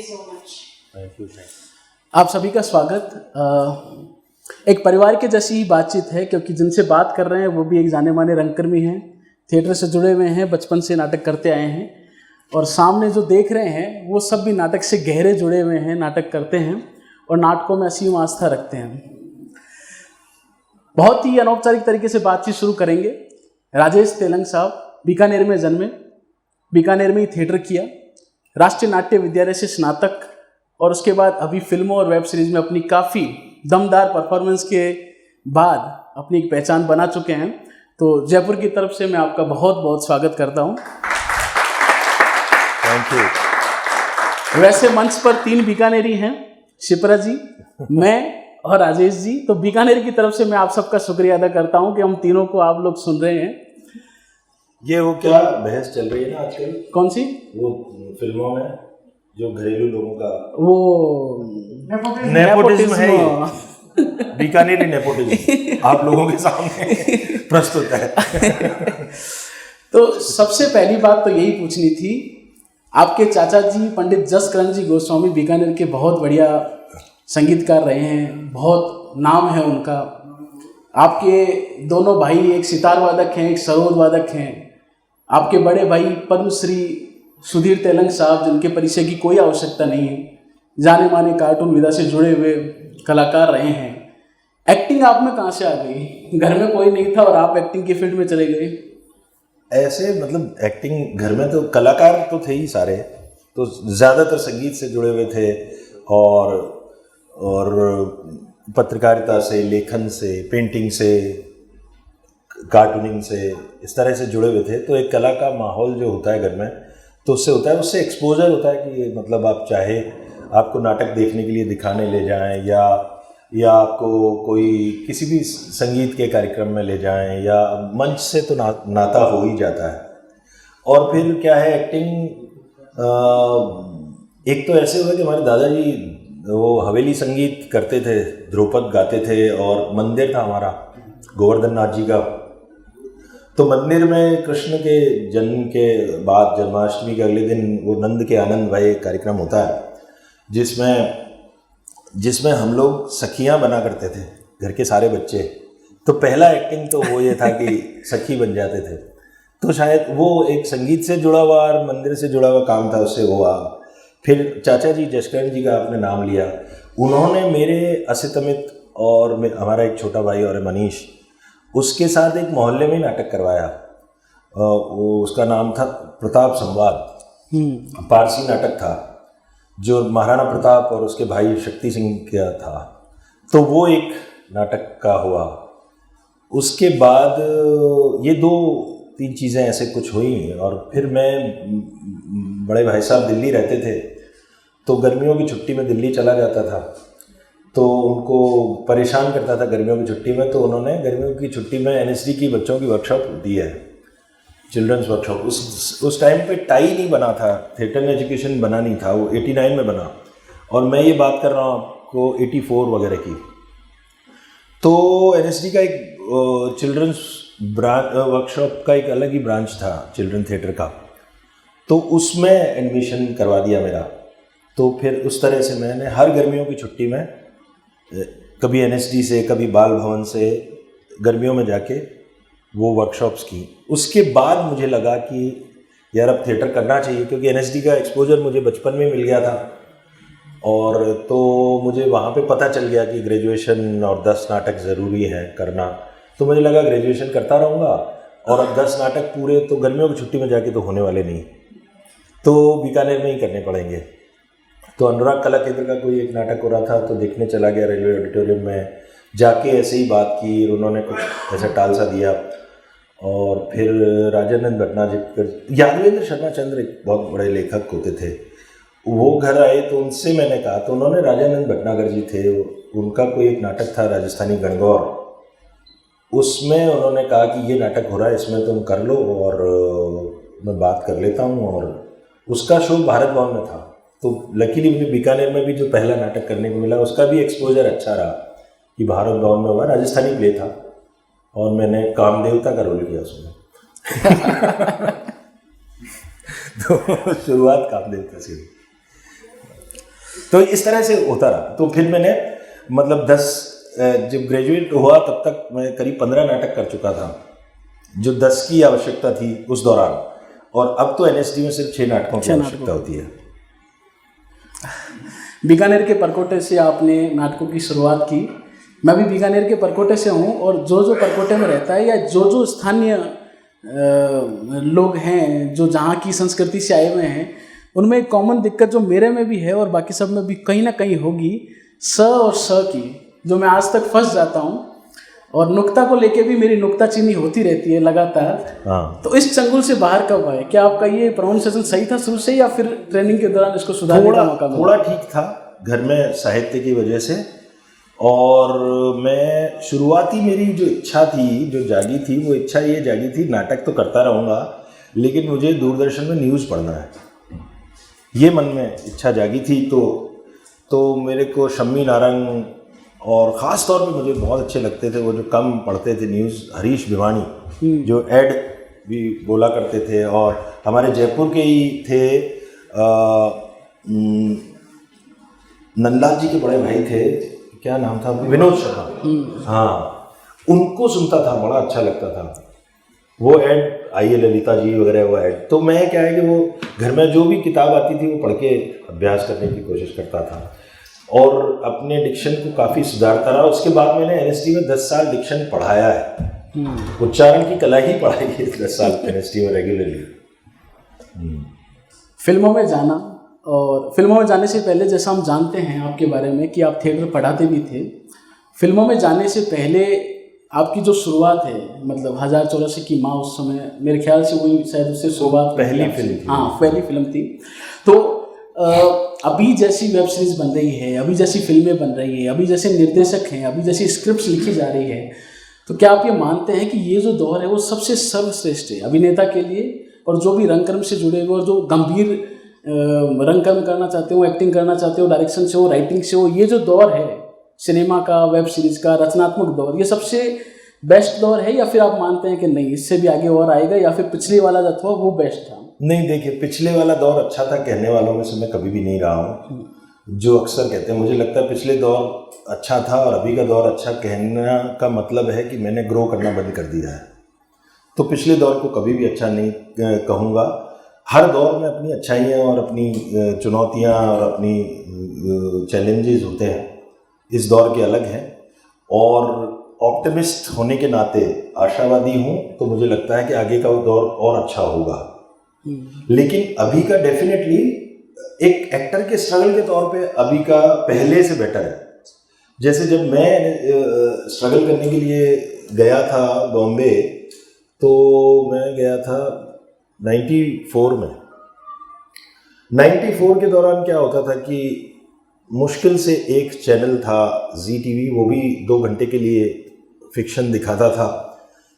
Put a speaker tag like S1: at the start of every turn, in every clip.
S1: so much.
S2: Thank you.
S3: आप सभी का स्वागत। एक परिवार के जैसी ही बातचीत है, क्योंकि जिनसे बात कर रहे हैं वो भी एक जाने माने रंगकर्मी हैं, थिएटर से जुड़े हुए हैं, बचपन से नाटक करते आए हैं, और सामने जो देख रहे हैं वो सब भी नाटक से गहरे जुड़े हुए हैं, नाटक करते हैं और नाटकों में असीम आस्था रखते हैं। बहुत ही अनौपचारिक तरीके से बातचीत शुरू करेंगे। राजेश तेलंग साहब बीकानेर में जन्मे, बीकानेर में ही थिएटर किया, राष्ट्रीय नाट्य विद्यालय से स्नातक, और उसके बाद अभी फिल्मों और वेब सीरीज में अपनी काफ़ी दमदार परफॉर्मेंस के बाद अपनी एक पहचान बना चुके हैं। तो जयपुर की तरफ से मैं आपका बहुत बहुत स्वागत करता हूं।
S2: Thank you.
S3: वैसे मंच पर 3 बीकानेरी हैं, शिप्रा जी, मैं और राजेश जी। तो बीकानेर की तरफ से मैं आप सबका शुक्रिया अदा करता हूं कि हम तीनों को आप लोग सुन रहे हैं।
S2: ये वो क्या बहस चल रही है ना आजकल,
S3: कौन सी?
S2: वो फिल्मों में जो घरेलू लोगों का
S3: वो
S2: नेपोटिज्म है, ये बीकानेरी नेपोटिज्म आप लोगों के सामने प्रस्तुत है।
S3: तो सबसे पहली बात तो यही पूछनी थी, आपके चाचा जी पंडित जसकरण जी गोस्वामी बीकानेर के बहुत बढ़िया संगीतकार रहे हैं, बहुत नाम है उनका। आपके दोनों भाई, एक सितार वादक हैं, एक सरोद वादक हैं। आपके बड़े भाई पद्मश्री सुधीर तेलंग साहब, जिनके परिचय की कोई आवश्यकता नहीं है, जाने माने कार्टून विधा से जुड़े हुए कलाकार रहे हैं। एक्टिंग आप में कहाँ से आ गई? घर में कोई नहीं था और आप एक्टिंग की फील्ड में चले गए?
S2: ऐसे मतलब एक्टिंग घर में तो कलाकार तो थे ही सारे, तो ज़्यादातर संगीत से जुड़े हुए थे और पत्रकारिता से, लेखन से, पेंटिंग से, कार्टूनिंग से, इस तरह से जुड़े हुए थे। तो एक कला का माहौल जो होता है घर में, तो उससे होता है, उससे एक्सपोजर होता है कि मतलब आप चाहे आपको नाटक देखने के लिए दिखाने ले जाएं या आपको कोई किसी भी संगीत के कार्यक्रम में ले जाएं, या मंच से तो नाता हो ही जाता है। और फिर क्या है, एक्टिंग एक तो ऐसे हुआ कि हमारे दादाजी वो हवेली संगीत करते थे, ध्रुपद गाते थे, और मंदिर था हमारा गोवर्धन नाथ जी का। तो मंदिर में कृष्ण के जन्म के बाद जन्माष्टमी के अगले दिन वो नंद के आनंद भाई कार्यक्रम होता है, जिसमें हम लोग सखियाँ बना करते थे, घर के सारे बच्चे। तो पहला एक्टिंग तो वो ये था कि सखी बन जाते थे। तो शायद वो एक संगीत से जुड़ा हुआ और मंदिर से जुड़ा हुआ काम था, उससे हुआ। फिर चाचा जी जसकरण जी का आपने नाम लिया, उन्होंने मेरे असित अमित और हमारा एक छोटा भाई और मनीष, उसके साथ एक मोहल्ले में नाटक करवाया। वो उसका नाम था प्रताप संवाद, पारसी नाटक था जो महाराणा प्रताप और उसके भाई शक्ति सिंह का था। तो वो एक नाटक का हुआ। उसके बाद ये 2-3 चीज़ें ऐसे कुछ हुई, और फिर मैं, बड़े भाई साहब दिल्ली रहते थे, तो गर्मियों की छुट्टी में दिल्ली चला जाता था। तो उनको परेशान करता था गर्मियों की छुट्टी में, तो उन्होंने गर्मियों की छुट्टी में एनएसडी की बच्चों की वर्कशॉप दी है, चिल्ड्रंस वर्कशॉप। उस टाइम पे टाई नहीं बना था, थिएटर एजुकेशन बना नहीं था, वो 89 में बना, और मैं ये बात कर रहा हूँ आपको 84 वगैरह की। तो एनएसडी का एक चिल्ड्रंस वर्कशॉप का एक अलग ही ब्रांच था चिल्ड्रन थिएटर का, तो उसमें एडमिशन करवा दिया मेरा। तो फिर उस तरह से मैंने हर गर्मियों की छुट्टी में कभी एनएसडी से, कभी बाल भवन से गर्मियों में जाके वो वर्कशॉप्स की। उसके बाद मुझे लगा कि यार अब थिएटर करना चाहिए, क्योंकि एनएसडी का एक्सपोजर मुझे बचपन में मिल गया था, और तो मुझे वहाँ पे पता चल गया कि ग्रेजुएशन और 10 नाटक ज़रूरी है करना। तो मुझे लगा ग्रेजुएशन करता रहूँगा, और अब 10 नाटक पूरे तो गर्मियों की छुट्टी में जाके तो होने वाले नहीं, तो बीकानेर में ही करने पड़ेंगे। तो अनुराग कला केंद्र का कोई एक नाटक हो रहा था, तो देखने चला गया रेलवे ऑडिटोरियम में, जाके ऐसे ही बात की, उन्होंने कुछ ऐसा टाल सा दिया। और फिर राजानंद भटनागर, यादवेंद्र शर्मा चंद्र एक बहुत बड़े लेखक होते थे, वो घर आए, तो उनसे मैंने कहा, तो उन्होंने, राजानंद भटनागर जी थे, उनका कोई एक नाटक था राजस्थानी गणगौर, उसमें उन्होंने कहा कि ये नाटक हो रहा है, इसमें तुम कर लो और मैं बात कर लेता हूँ। और उसका शो भारत भवन में था। तो लकीली मुझे बीकानेर में भी जो पहला नाटक करने को मिला, उसका भी एक्सपोजर अच्छा रहा कि भारत भवन में हुआ, राजस्थानी प्ले था, और मैंने कामदेवता का रोल किया उसमें। तो शुरुआत कामदेवता से हुई। तो इस तरह से होता रहा। तो फिर मैंने मतलब 10 जब ग्रेजुएट हुआ तब तक मैं करीब 15 नाटक कर चुका था, जो 10 की आवश्यकता थी उस दौरान, और अब तो एनएसडी में सिर्फ 6 नाटकों की आवश्यकता होती है।
S3: बीकानेर के परकोटे से आपने नाटकों की शुरुआत की। मैं भी बीकानेर के परकोटे से हूँ, और जो परकोटे में रहता है या जो स्थानीय लोग हैं जो जहाँ की संस्कृति से आए हुए हैं, उनमें एक कॉमन दिक्कत जो मेरे में भी है और बाकी सब में भी कहीं ना कहीं होगी, स और स की, जो मैं आज तक फंस जाता हूँ, और नुक्ता को लेके भी मेरी नुक्ताचीनी होती रहती है लगातार।
S2: हाँ।
S3: तो इस चंगुल से बाहर कब आए? क्या आपका ये प्रोनाउंसिएशन सही था शुरू से, या फिर ट्रेनिंग के दौरान इसको सुधारने का मौका मिला?
S2: थोड़ा ठीक था घर में साहित्य की वजह से, और मैं शुरुआती मेरी जो इच्छा थी, जो जागी थी, वो इच्छा ये जागी थी, नाटक तो करता रहूँगा लेकिन मुझे दूरदर्शन में न्यूज़ पढ़ना है, ये मन में इच्छा जागी थी। तो मेरे को शम्मी नारंग और ख़ास तौर पे मुझे बहुत अच्छे लगते थे वो जो कम पढ़ते थे न्यूज़, हरीश भिवानी, जो एड भी बोला करते थे, और हमारे जयपुर के ही थे नंदलाल जी के बड़े भाई थे, क्या नाम था, विनोद शर्मा। हाँ, उनको सुनता था, बड़ा अच्छा लगता था वो एड, आई ललिता जी वगैरह वो एड। तो मैं क्या है कि वो घर में जो भी किताब आती थी वो पढ़ के अभ्यास करने की कोशिश करता था, और अपने डिक्शन को काफ़ी सुधारता रहा। उसके बाद मैंने एनएसडी में 10 साल डिक्शन पढ़ाया है, उच्चारण की कला ही पढ़ाई है 10 साल एनएसडी में रेगुलरली।
S3: फिल्मों में जाना, और फिल्मों में जाने से पहले जैसा हम जानते हैं आपके बारे में कि आप थिएटर पढ़ाते भी थे, फिल्मों में जाने से पहले आपकी जो शुरुआत है, मतलब 1084 की माँ, उस समय मेरे ख्याल से वही शायद उससे शुरुआत
S2: पहली फिल्म थी।
S3: हाँ, पहली फिल्म थी। तो अभी जैसी वेब सीरीज बन रही है, अभी जैसी फिल्में बन रही है, अभी जैसे निर्देशक हैं, अभी जैसी स्क्रिप्ट्स लिखी जा रही है, तो क्या आप ये मानते हैं कि ये जो दौर है वो सबसे सर्वश्रेष्ठ है अभिनेता के लिए, और जो भी रंगकर्म से जुड़े हुए और जो गंभीर रंगकर्म करना चाहते हो, एक्टिंग करना चाहते हो, डायरेक्शन से हो, राइटिंग से हो, ये जो दौर है सिनेमा का, वेब सीरीज का, रचनात्मक दौर, ये सबसे बेस्ट दौर है, या फिर आप मानते हैं कि नहीं इससे भी आगे और आएगा, या फिर पिछले वाला जो था वो बेस्ट था?
S2: नहीं, देखिए, पिछले वाला दौर अच्छा था कहने वालों में से मैं कभी भी नहीं रहा हूँ, जो अक्सर कहते हैं। मुझे लगता है पिछले दौर अच्छा था और अभी का दौर अच्छा कहने का मतलब है कि मैंने ग्रो करना बंद कर दिया है। तो पिछले दौर को कभी भी अच्छा नहीं कहूँगा। हर दौर में अपनी अच्छाइयाँ और अपनी चुनौतियाँ और अपनी चैलेंजेस होते हैं। इस दौर के अलग हैं, और ऑप्टिमिस्ट होने के नाते आशावादी हूँ, तो मुझे लगता है कि आगे का वो दौर और अच्छा होगा। लेकिन अभी का डेफिनेटली एक एक्टर के स्ट्रगल के तौर पे अभी का पहले से बेटर है। जैसे जब मैं स्ट्रगल करने के लिए गया था बॉम्बे, तो मैं गया था 94 में। 94 के दौरान क्या होता था कि मुश्किल से एक चैनल था जी टीवी, वो भी 2 घंटे के लिए फिक्शन दिखाता था,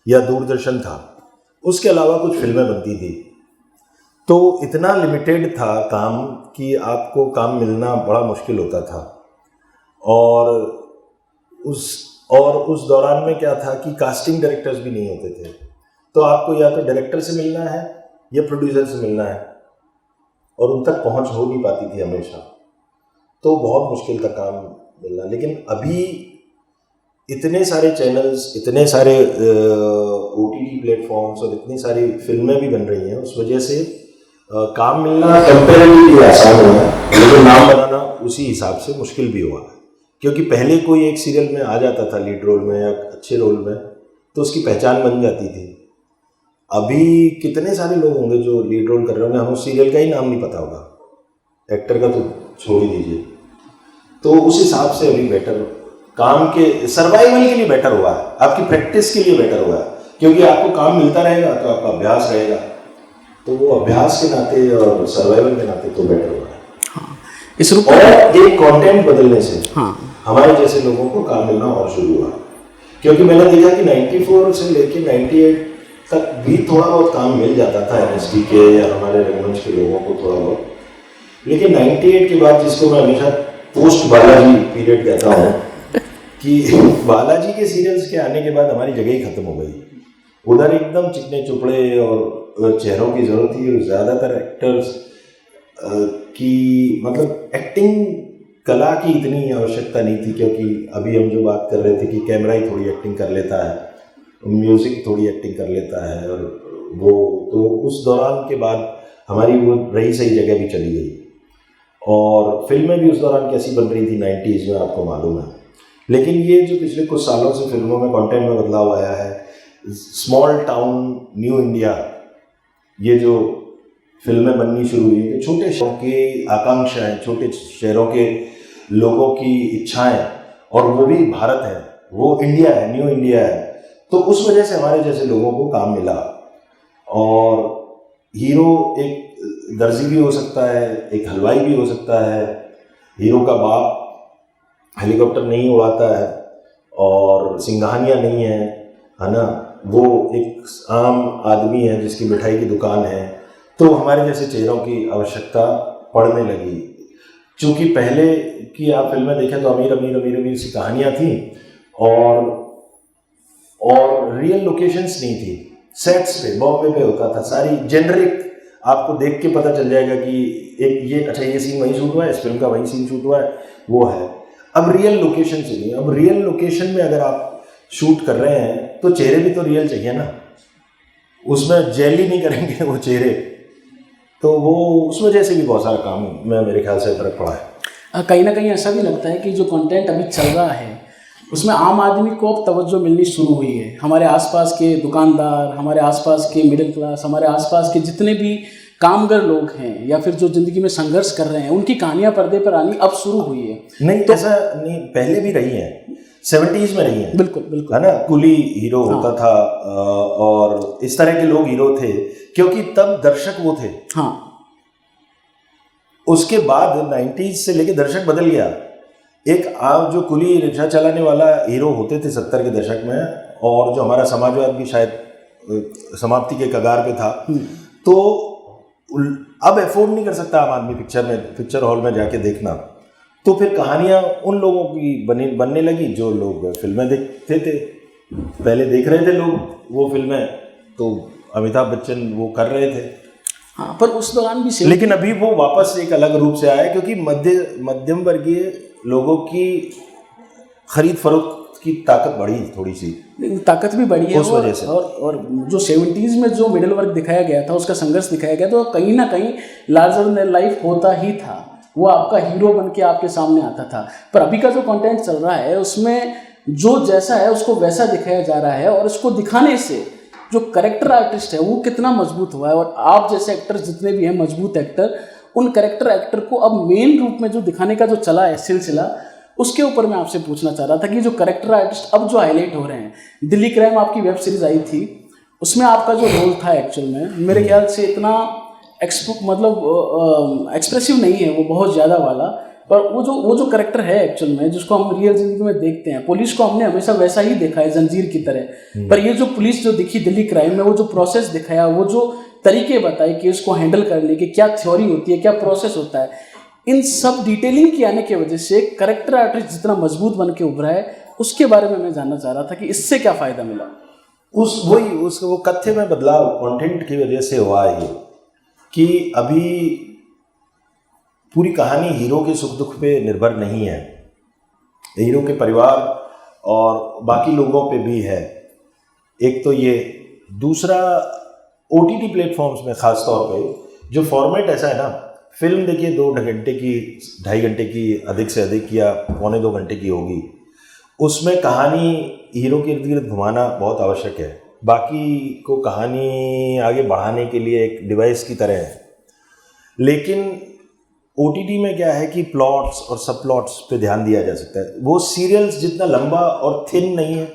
S2: या दूरदर्शन था, उसके अलावा कुछ फिल्में बनती थी। तो इतना लिमिटेड था काम कि आपको काम मिलना बड़ा मुश्किल होता था। और उस दौरान में क्या था कि कास्टिंग डायरेक्टर्स भी नहीं होते थे, तो आपको या तो डायरेक्टर से मिलना है या प्रोड्यूसर से मिलना है, और उन तक पहुंच हो नहीं पाती थी हमेशा, तो बहुत मुश्किल था काम मिलना। लेकिन अभी इतने सारे चैनल्स, इतने सारे OTT प्लेटफॉर्म्स और इतनी सारी फिल्में भी बन रही हैं, उस वजह से काम मिलना कंपैरेटिवली आसान हुआ है, लेकिन नाम बनाना उसी हिसाब से मुश्किल भी हुआ है। क्योंकि पहले कोई एक सीरियल में आ जाता था लीड रोल में या अच्छे रोल में, तो उसकी पहचान बन जाती थी। अभी कितने सारे लोग होंगे जो लीड रोल कर रहे होंगे, हमें उस सीरियल का ही नाम नहीं पता होगा, एक्टर का तो छोड़ ही दीजिए। तो उस हिसाब से अभी बेटर, काम के सर्वाइवल के लिए बेटर हुआ है, आपकी प्रैक्टिस के लिए बेटर हुआ है, क्योंकि आपको काम मिलता रहेगा तो आपका अभ्यास रहेगा, तो वो अभ्यास के नाते और सर्वाइवल के नाते तो बेटर हुआ है।
S3: हाँ, इस रूप
S2: और एक कंटेंट बदलने से
S3: हाँ,
S2: हमारे जैसे लोगों को काम मिलना और शुरू हुआ, क्योंकि मैंने देखा कि 94 से लेके 98 तक भी थोड़ा बहुत काम मिल जाता था एनएसडी के या हमारे रंगमंच के लोगों को थोड़ा बहुत, लेकिन 98 के बाद, जिसको मैं हमेशा पोस्ट बालाजी पीरियड कहता हूँ, कि बालाजी के सीरियल्स के आने के बाद हमारी जगह ही खत्म हो गई। उधर एकदम चिकने चुपड़े और चेहरों की जरूरत थी, और ज़्यादातर एक्टर्स की मतलब एक्टिंग कला की इतनी आवश्यकता नहीं थी, क्योंकि अभी हम जो बात कर रहे थे कि कैमरा ही थोड़ी एक्टिंग कर लेता है, म्यूज़िक थोड़ी एक्टिंग कर लेता है, और वो तो उस दौरान के बाद हमारी वो रही सही जगह भी चली गई। और फिल्में भी उस दौरान कैसी बन रही थी 90s में, आपको मालूम है। लेकिन ये जो पिछले कुछ सालों से फिल्मों में कंटेंट में बदलाव आया है, स्मॉल टाउन न्यू इंडिया, ये जो फिल्में बननी शुरू हुई है, छोटे शहरों की आकांक्षाएं, छोटे शहरों के लोगों की इच्छाएं, और वो भी भारत है, वो इंडिया है, न्यू इंडिया है। तो उस वजह से हमारे जैसे लोगों को काम मिला। और हीरो एक दर्जी भी हो सकता है, एक हलवाई भी हो सकता है। हीरो का बाप हेलीकॉप्टर नहीं उड़ाता है और सिंघानिया नहीं है ना, वो एक आम आदमी है जिसकी मिठाई की दुकान है। तो हमारे जैसे चेहरों की आवश्यकता पड़ने लगी। चूँकि पहले की आप फिल्में देखें तो अमीर अमीर अमीर अमीर सी कहानियाँ थी, और रियल लोकेशंस नहीं थी। सेट्स पे बॉम्बे पे होता था, सारी जेनरिक, आपको देख के पता चल जाएगा कि एक ये अच्छा ये सीन वहीं शूट हुआ है, इस फिल्म का वहीं सीन शूट हुआ है, वो है। अब रियल लोकेशन से नहीं, अब रियल लोकेशन में अगर आप शूट कर रहे हैं तो चेहरे भी तो रियल चाहिए ना, उसमें जेल ही नहीं करेंगे वो चेहरे। तो वो उस वजह से भी बहुत सारा काम में मेरे ख्याल से फर्क पड़ा है।
S3: कहीं ना कहीं ऐसा भी लगता है कि जो कंटेंट अभी चल रहा है उसमें आम आदमी को अब तवज्जो मिलनी शुरू हुई है। हमारे आसपास के दुकानदार, हमारे आसपास के मिडिल क्लास, हमारे आसपास के जितने भी कामगर लोग हैं या फिर जो जिंदगी में संघर्ष कर रहे हैं, उनकी कहानियां पर्दे पर आनी अब शुरू हुई है।
S2: नहीं तो ऐसा नहीं, पहले भी रही है, 70s में रही है।
S3: बिल्कुल बिल्कुल,
S2: है ना, कुली हीरो होता था, और इस तरह के लोग हीरो थे, क्योंकि तब दर्शक वो थे।
S3: हाँ,
S2: उसके बाद 90s से लेके दर्शक बदल गया। एक आप जो कुली रिक्शा चलाने वाला हीरो होते थे 70 के दशक में, और जो हमारा समाजवाद भी शायद समाप्ति के कगार पे था, तो अब अफोर्ड नहीं कर सकता आम आदमी पिक्चर हॉल में जाके देखना। तो फिर कहानियाँ उन लोगों की बनने लगी जो लोग फिल्में देखते थे, पहले देख रहे थे लोग वो फिल्में, तो अमिताभ बच्चन वो कर रहे थे।
S3: हाँ, पर उस दौरान भी
S2: लेकिन अभी वो वापस एक अलग रूप से आया, क्योंकि मध्यम वर्गीय लोगों की खरीद फरोख्त की ताकत बढ़ी, थोड़ी सी
S3: ताकत भी बढ़ी है
S2: उस वजह से।
S3: और जो 70s में जो मिडिल वर्ग दिखाया गया था, उसका संघर्ष दिखाया गया, तो कहीं ना कहीं लार्जर देन लाइफ होता ही था। वो आपका हीरो बन के आपके सामने आता था। पर अभी का जो कंटेंट चल रहा है उसमें जो जैसा है उसको वैसा दिखाया जा रहा है, और इसको दिखाने से जो कैरेक्टर आर्टिस्ट है वो कितना मजबूत हुआ है। और आप जैसे एक्टर जितने भी हैं मजबूत एक्टर, उन कैरेक्टर एक्टर को अब मेन रूप में जो दिखाने का जो चला है सिलसिला, उसके ऊपर मैं आपसे पूछना चाह रहा था कि जो कैरेक्टर आर्टिस्ट अब जो हाईलाइट हो रहे हैं, दिल्ली क्राइम आपकी वेब सीरीज आई थी, उसमें आपका जो रोल था एक्चुअल में मेरे ख्याल से इतना एक्सप्रेसिव नहीं है, वो बहुत ज़्यादा वाला। पर वो जो कैरेक्टर है एक्चुअल में, जिसको हम रियल जिंदगी में देखते हैं, पुलिस को हमने हमेशा वैसा ही देखा है जंजीर की तरह। पर ये जो पुलिस जो दिखी दिल्ली क्राइम में, वो जो प्रोसेस दिखाया, वो जो तरीके बताए कि इसको हैंडल करने की क्या थ्योरी होती है, क्या प्रोसेस होता है, इन सब डिटेलिंग की आने की वजह से कैरेक्टर आर्टिस्ट जितना मजबूत बन के उभरा है, उसके बारे में मैं जानना चाह रहा था कि इससे क्या फ़ायदा मिला।
S2: वो कथ्य में बदलाव कंटेंट की वजह से हुआ है, ये कि अभी पूरी कहानी हीरो के सुख दुख पे निर्भर नहीं है, हीरो के परिवार और बाकी लोगों पे भी है। एक तो ये, दूसरा OTT प्लेटफॉर्म्स में ख़ास तौर पे जो फॉर्मेट ऐसा है ना, फिल्म देखिए 2 घंटे की, 2.5 घंटे की, अधिक से अधिक या 1.25 घंटे की होगी, उसमें कहानी हीरो के इर्द गिर्द घुमाना बहुत आवश्यक है, बाकी को कहानी आगे बढ़ाने के लिए एक डिवाइस की तरह है। लेकिन OTT में क्या है कि प्लॉट्स और सब प्लॉट्स पे ध्यान दिया जा सकता है। वो सीरियल्स जितना लंबा और थिन नहीं है,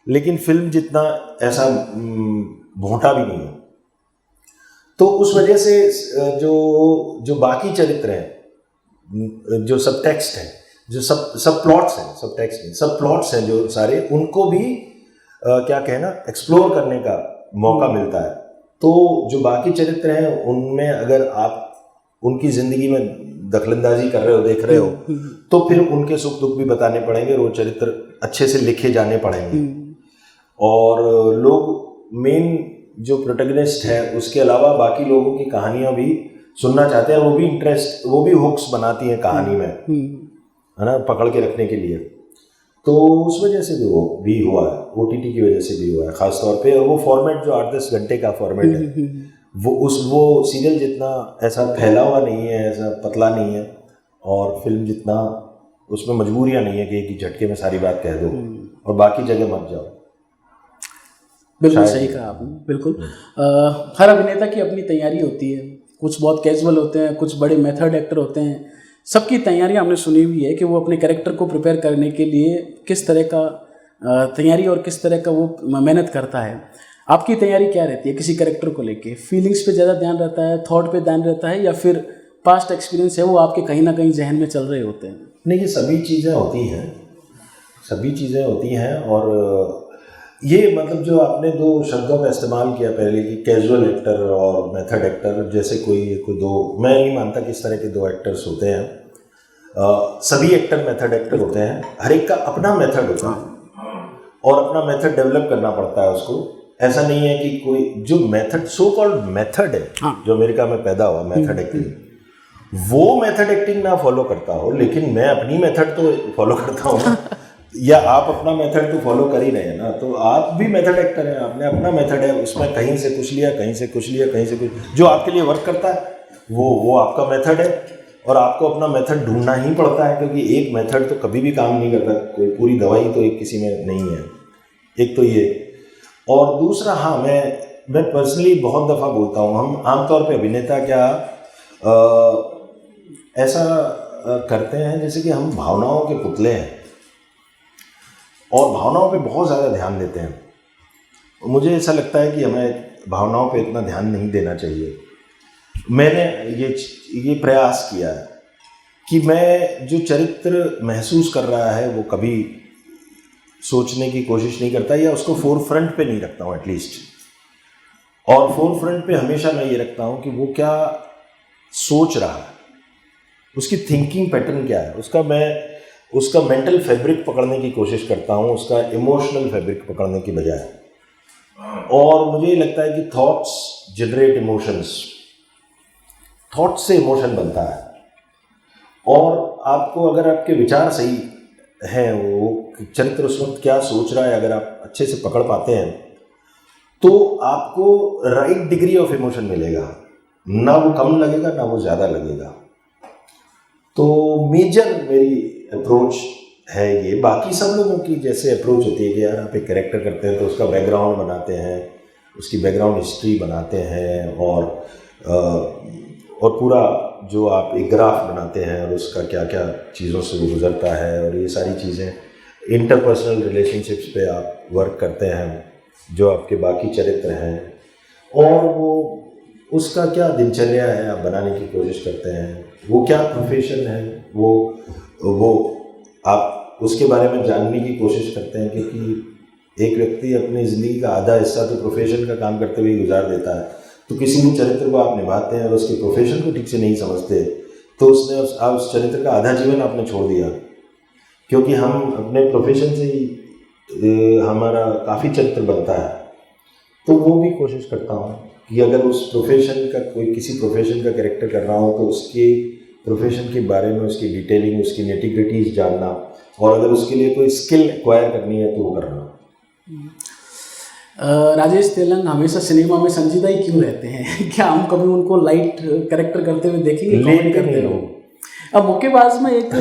S2: लेकिन फिल्म जितना ऐसा भोंटा भी नहीं है। तो उस वजह से जो बाकी चरित्र हैं, जो सब टेक्स्ट है, जो सब प्लॉट्स हैं, सब टेक्स्ट नहीं, सब प्लॉट्स हैं जो सारे, उनको भी क्या कहना, एक्सप्लोर करने का मौका मिलता है। तो जो बाकी चरित्र हैं उनमें अगर आप उनकी ज़िंदगी में दखलंदाजी कर रहे हो, देख रहे हो, तो फिर उनके सुख दुख भी बताने पड़ेंगे, वो चरित्र अच्छे से लिखे जाने पड़ेंगे। और लोग, मेन जो प्रोटैगनिस्ट है, उसके अलावा बाकी लोगों की कहानियाँ भी सुनना चाहते हैं, वो भी हुक्स बनाती हैं कहानी में, है ना, पकड़ के रखने के लिए। तो उस वजह से भी वो भी हुआ है, OTT की वजह से भी हुआ है ख़ास तौर पे। और वो फॉर्मेट जो 8-10 घंटे का फॉर्मेट है, वो सीरियल जितना ऐसा फैला हुआ नहीं है, ऐसा पतला नहीं है, और फिल्म जितना उसमें मजबूरियाँ नहीं है कि एक ही झटके में सारी बात कह दो और बाकी जगह मत जाओ।
S3: बिल्कुल सही कहा आपने, बिल्कुल। हर अभिनेता की अपनी तैयारी होती है, कुछ बहुत कैजुअल होते हैं, कुछ बड़े मेथड एक्टर होते हैं। सबकी तैयारियां हमने सुनी हुई है कि वो अपने कैरेक्टर को प्रिपेयर करने के लिए किस तरह का तैयारी और किस तरह का वो मेहनत करता है। आपकी तैयारी क्या रहती है किसी कैरेक्टर को लेके? फीलिंग्स पे ज़्यादा ध्यान रहता है, थॉट पे ध्यान रहता है, या फिर पास्ट एक्सपीरियंस है वो आपके कहीं ना कहीं जहन में चल रहे होते हैं?
S2: नहीं, ये सभी चीज़ें होती हैं। और ये मतलब जो आपने दो शब्दों का इस्तेमाल किया पहले कि कैजुअल एक्टर और मेथड एक्टर, जैसे कोई दो, मैं नहीं मानता कि इस तरह के दो एक्टर्स होते हैं। सभी एक्टर मेथड एक्टर होते हैं, हर एक का अपना मेथड होता है और अपना मेथड डेवलप करना पड़ता है उसको। ऐसा नहीं है कि कोई जो मेथड, सो कॉल्ड मेथड है, जो अमेरिका में पैदा हुआ मेथड एक्टिंग, वो मेथड एक्टिंग ना फॉलो करता हो, लेकिन मैं अपनी मेथड तो फॉलो करता हूँ, या आप अपना मेथड तो फॉलो कर ही रहे हैं ना, तो आप भी मेथड एक्टर हैं, आपने अपना मेथड है, उसमें कहीं से कुछ लिया, कहीं से कुछ लिया, कहीं से कुछ, जो आपके लिए वर्क करता है वो आपका मेथड है। और आपको अपना मेथड ढूंढना ही पड़ता है, क्योंकि एक मेथड तो कभी भी काम नहीं करता, कोई पूरी दवाई तो एक किसी में नहीं है। एक तो ये, और दूसरा, हाँ, मैं पर्सनली बहुत दफ़ा बोलता हूँ, हम आमतौर पे अभिनेता क्या ऐसा करते हैं जैसे कि हम भावनाओं के पुतले हैं और भावनाओं पे बहुत ज़्यादा ध्यान देते हैं। मुझे ऐसा लगता है कि हमें भावनाओं पे इतना ध्यान नहीं देना चाहिए। मैंने ये प्रयास किया है कि मैं जो चरित्र महसूस कर रहा है वो कभी सोचने की कोशिश नहीं करता, या उसको फोर फ्रंट पे नहीं रखता हूँ एटलीस्ट। और फोर फ्रंट पे हमेशा मैं ये रखता हूँ कि वो क्या सोच रहा है, उसकी थिंकिंग पैटर्न क्या है, उसका मेंटल फैब्रिक पकड़ने की कोशिश करता हूँ, उसका इमोशनल फैब्रिक पकड़ने की बजाय। और मुझे लगता है कि थॉट्स जनरेट इमोशंस, थॉट से इमोशन बनता है। और आपको, अगर आपके विचार सही हैं, वो चरित्र उस वक्त क्या सोच रहा है, अगर आप अच्छे से पकड़ पाते हैं, तो आपको राइट डिग्री ऑफ इमोशन मिलेगा, ना वो कम लगेगा ना वो ज़्यादा लगेगा। तो मेजर मेरी अप्रोच है ये। बाकी सब लोगों की जैसे अप्रोच होती है कि यार आप एक कैरेक्टर करते हैं तो उसका बैकग्राउंड बनाते हैं, उसकी बैकग्राउंड हिस्ट्री बनाते हैं, और पूरा जो आप एक ग्राफ बनाते हैं और उसका क्या क्या चीज़ों से वो गुजरता है, और ये सारी चीज़ें, इंटरपर्सनल रिलेशनशिप्स पे आप वर्क करते हैं, जो आपके बाकी चरित्र हैं, और वो उसका क्या दिनचर्या है आप बनाने की कोशिश करते हैं, वो क्या प्रोफेशन है, वो आप उसके बारे में जानने की कोशिश करते हैं। क्योंकि एक व्यक्ति अपनी ज़िंदगी का आधा हिस्सा तो प्रोफेशन का काम करते हुए गुजार देता है। तो किसी भी चरित्र को आप निभाते हैं और उसके प्रोफेशन को ठीक से नहीं समझते, तो उस चरित्र का आधा जीवन आपने छोड़ दिया। क्योंकि हम अपने प्रोफेशन से ही हमारा काफ़ी चरित्र बनता है। तो वो भी कोशिश करता हूँ कि अगर उस प्रोफेशन का, कोई किसी प्रोफेशन का कैरेक्टर कर रहा हूँ, तो उसके प्रोफेशन के बारे में उसकी डिटेलिंग, उसकी नेटिग्रिटीज जानना, और अगर उसके लिए कोई स्किल एक्वायर करनी है तो वो करना।
S3: राजेश तेलंग हमेशा सिनेमा में संजीदा ही क्यों रहते हैं? क्या हम कभी उनको लाइट कैरेक्टर करते हुए देखेंगे, कॉमेडी करते हुए? अब मुक्केबाज में एक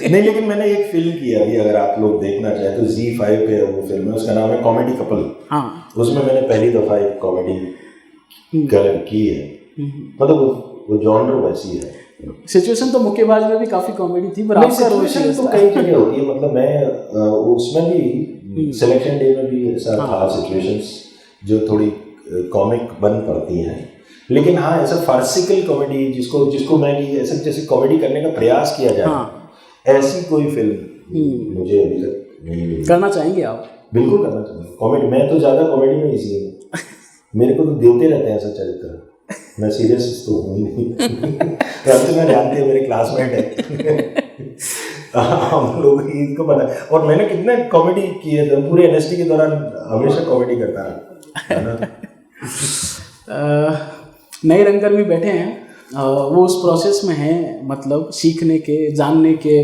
S2: नहीं, लेकिन मैंने एक फिल्म की है अभी, अगर आप लोग देखना चाहें तो ZEE5 पे वो फिल्म है, उसका नाम है कॉमेडी कपल।
S3: हाँ,
S2: उसमें मैंने पहली दफ़ा एक कॉमेडी की है। मतलब वो जॉनर वैसी है।
S3: सिचुएशन तो मुक्केबाज में भी काफ़ी कॉमेडी थी, पर आपका रोल
S2: तो कई जगह होती है। मतलब मैं उसमें भी सिलेक्शन डे में भी ऐसा था सिचुएशंस जो थोड़ी कॉमिक बन पड़ती हैं। लेकिन हाँ, ऐसा फार्सिकल कॉमेडी जिसको मैं ऐसा जैसे कॉमेडी करने का प्रयास किया जाए, ऐसी कोई फिल्म मुझे अभी तक नहीं मिली।
S3: करना चाहेंगे आप?
S2: बिल्कुल करना चाहूँगा कॉमेडी। मैं तो ज़्यादा कॉमेडी में इसी हूँ। मेरे को तो देवते रहते हैं ऐसा चरित्र, मैं सीरियस तो हूँ ही नहीं। तो मैं जानती है, मेरे क्लासमेट है। हम लोग इनको पता है। और मैंने कितने कॉमेडी किए थे पूरे NST के दौरान, हमेशा कॉमेडी करता है ना।
S3: नए रंगकर्मी बैठे हैं, वो उस प्रोसेस में हैं, मतलब सीखने के, जानने के।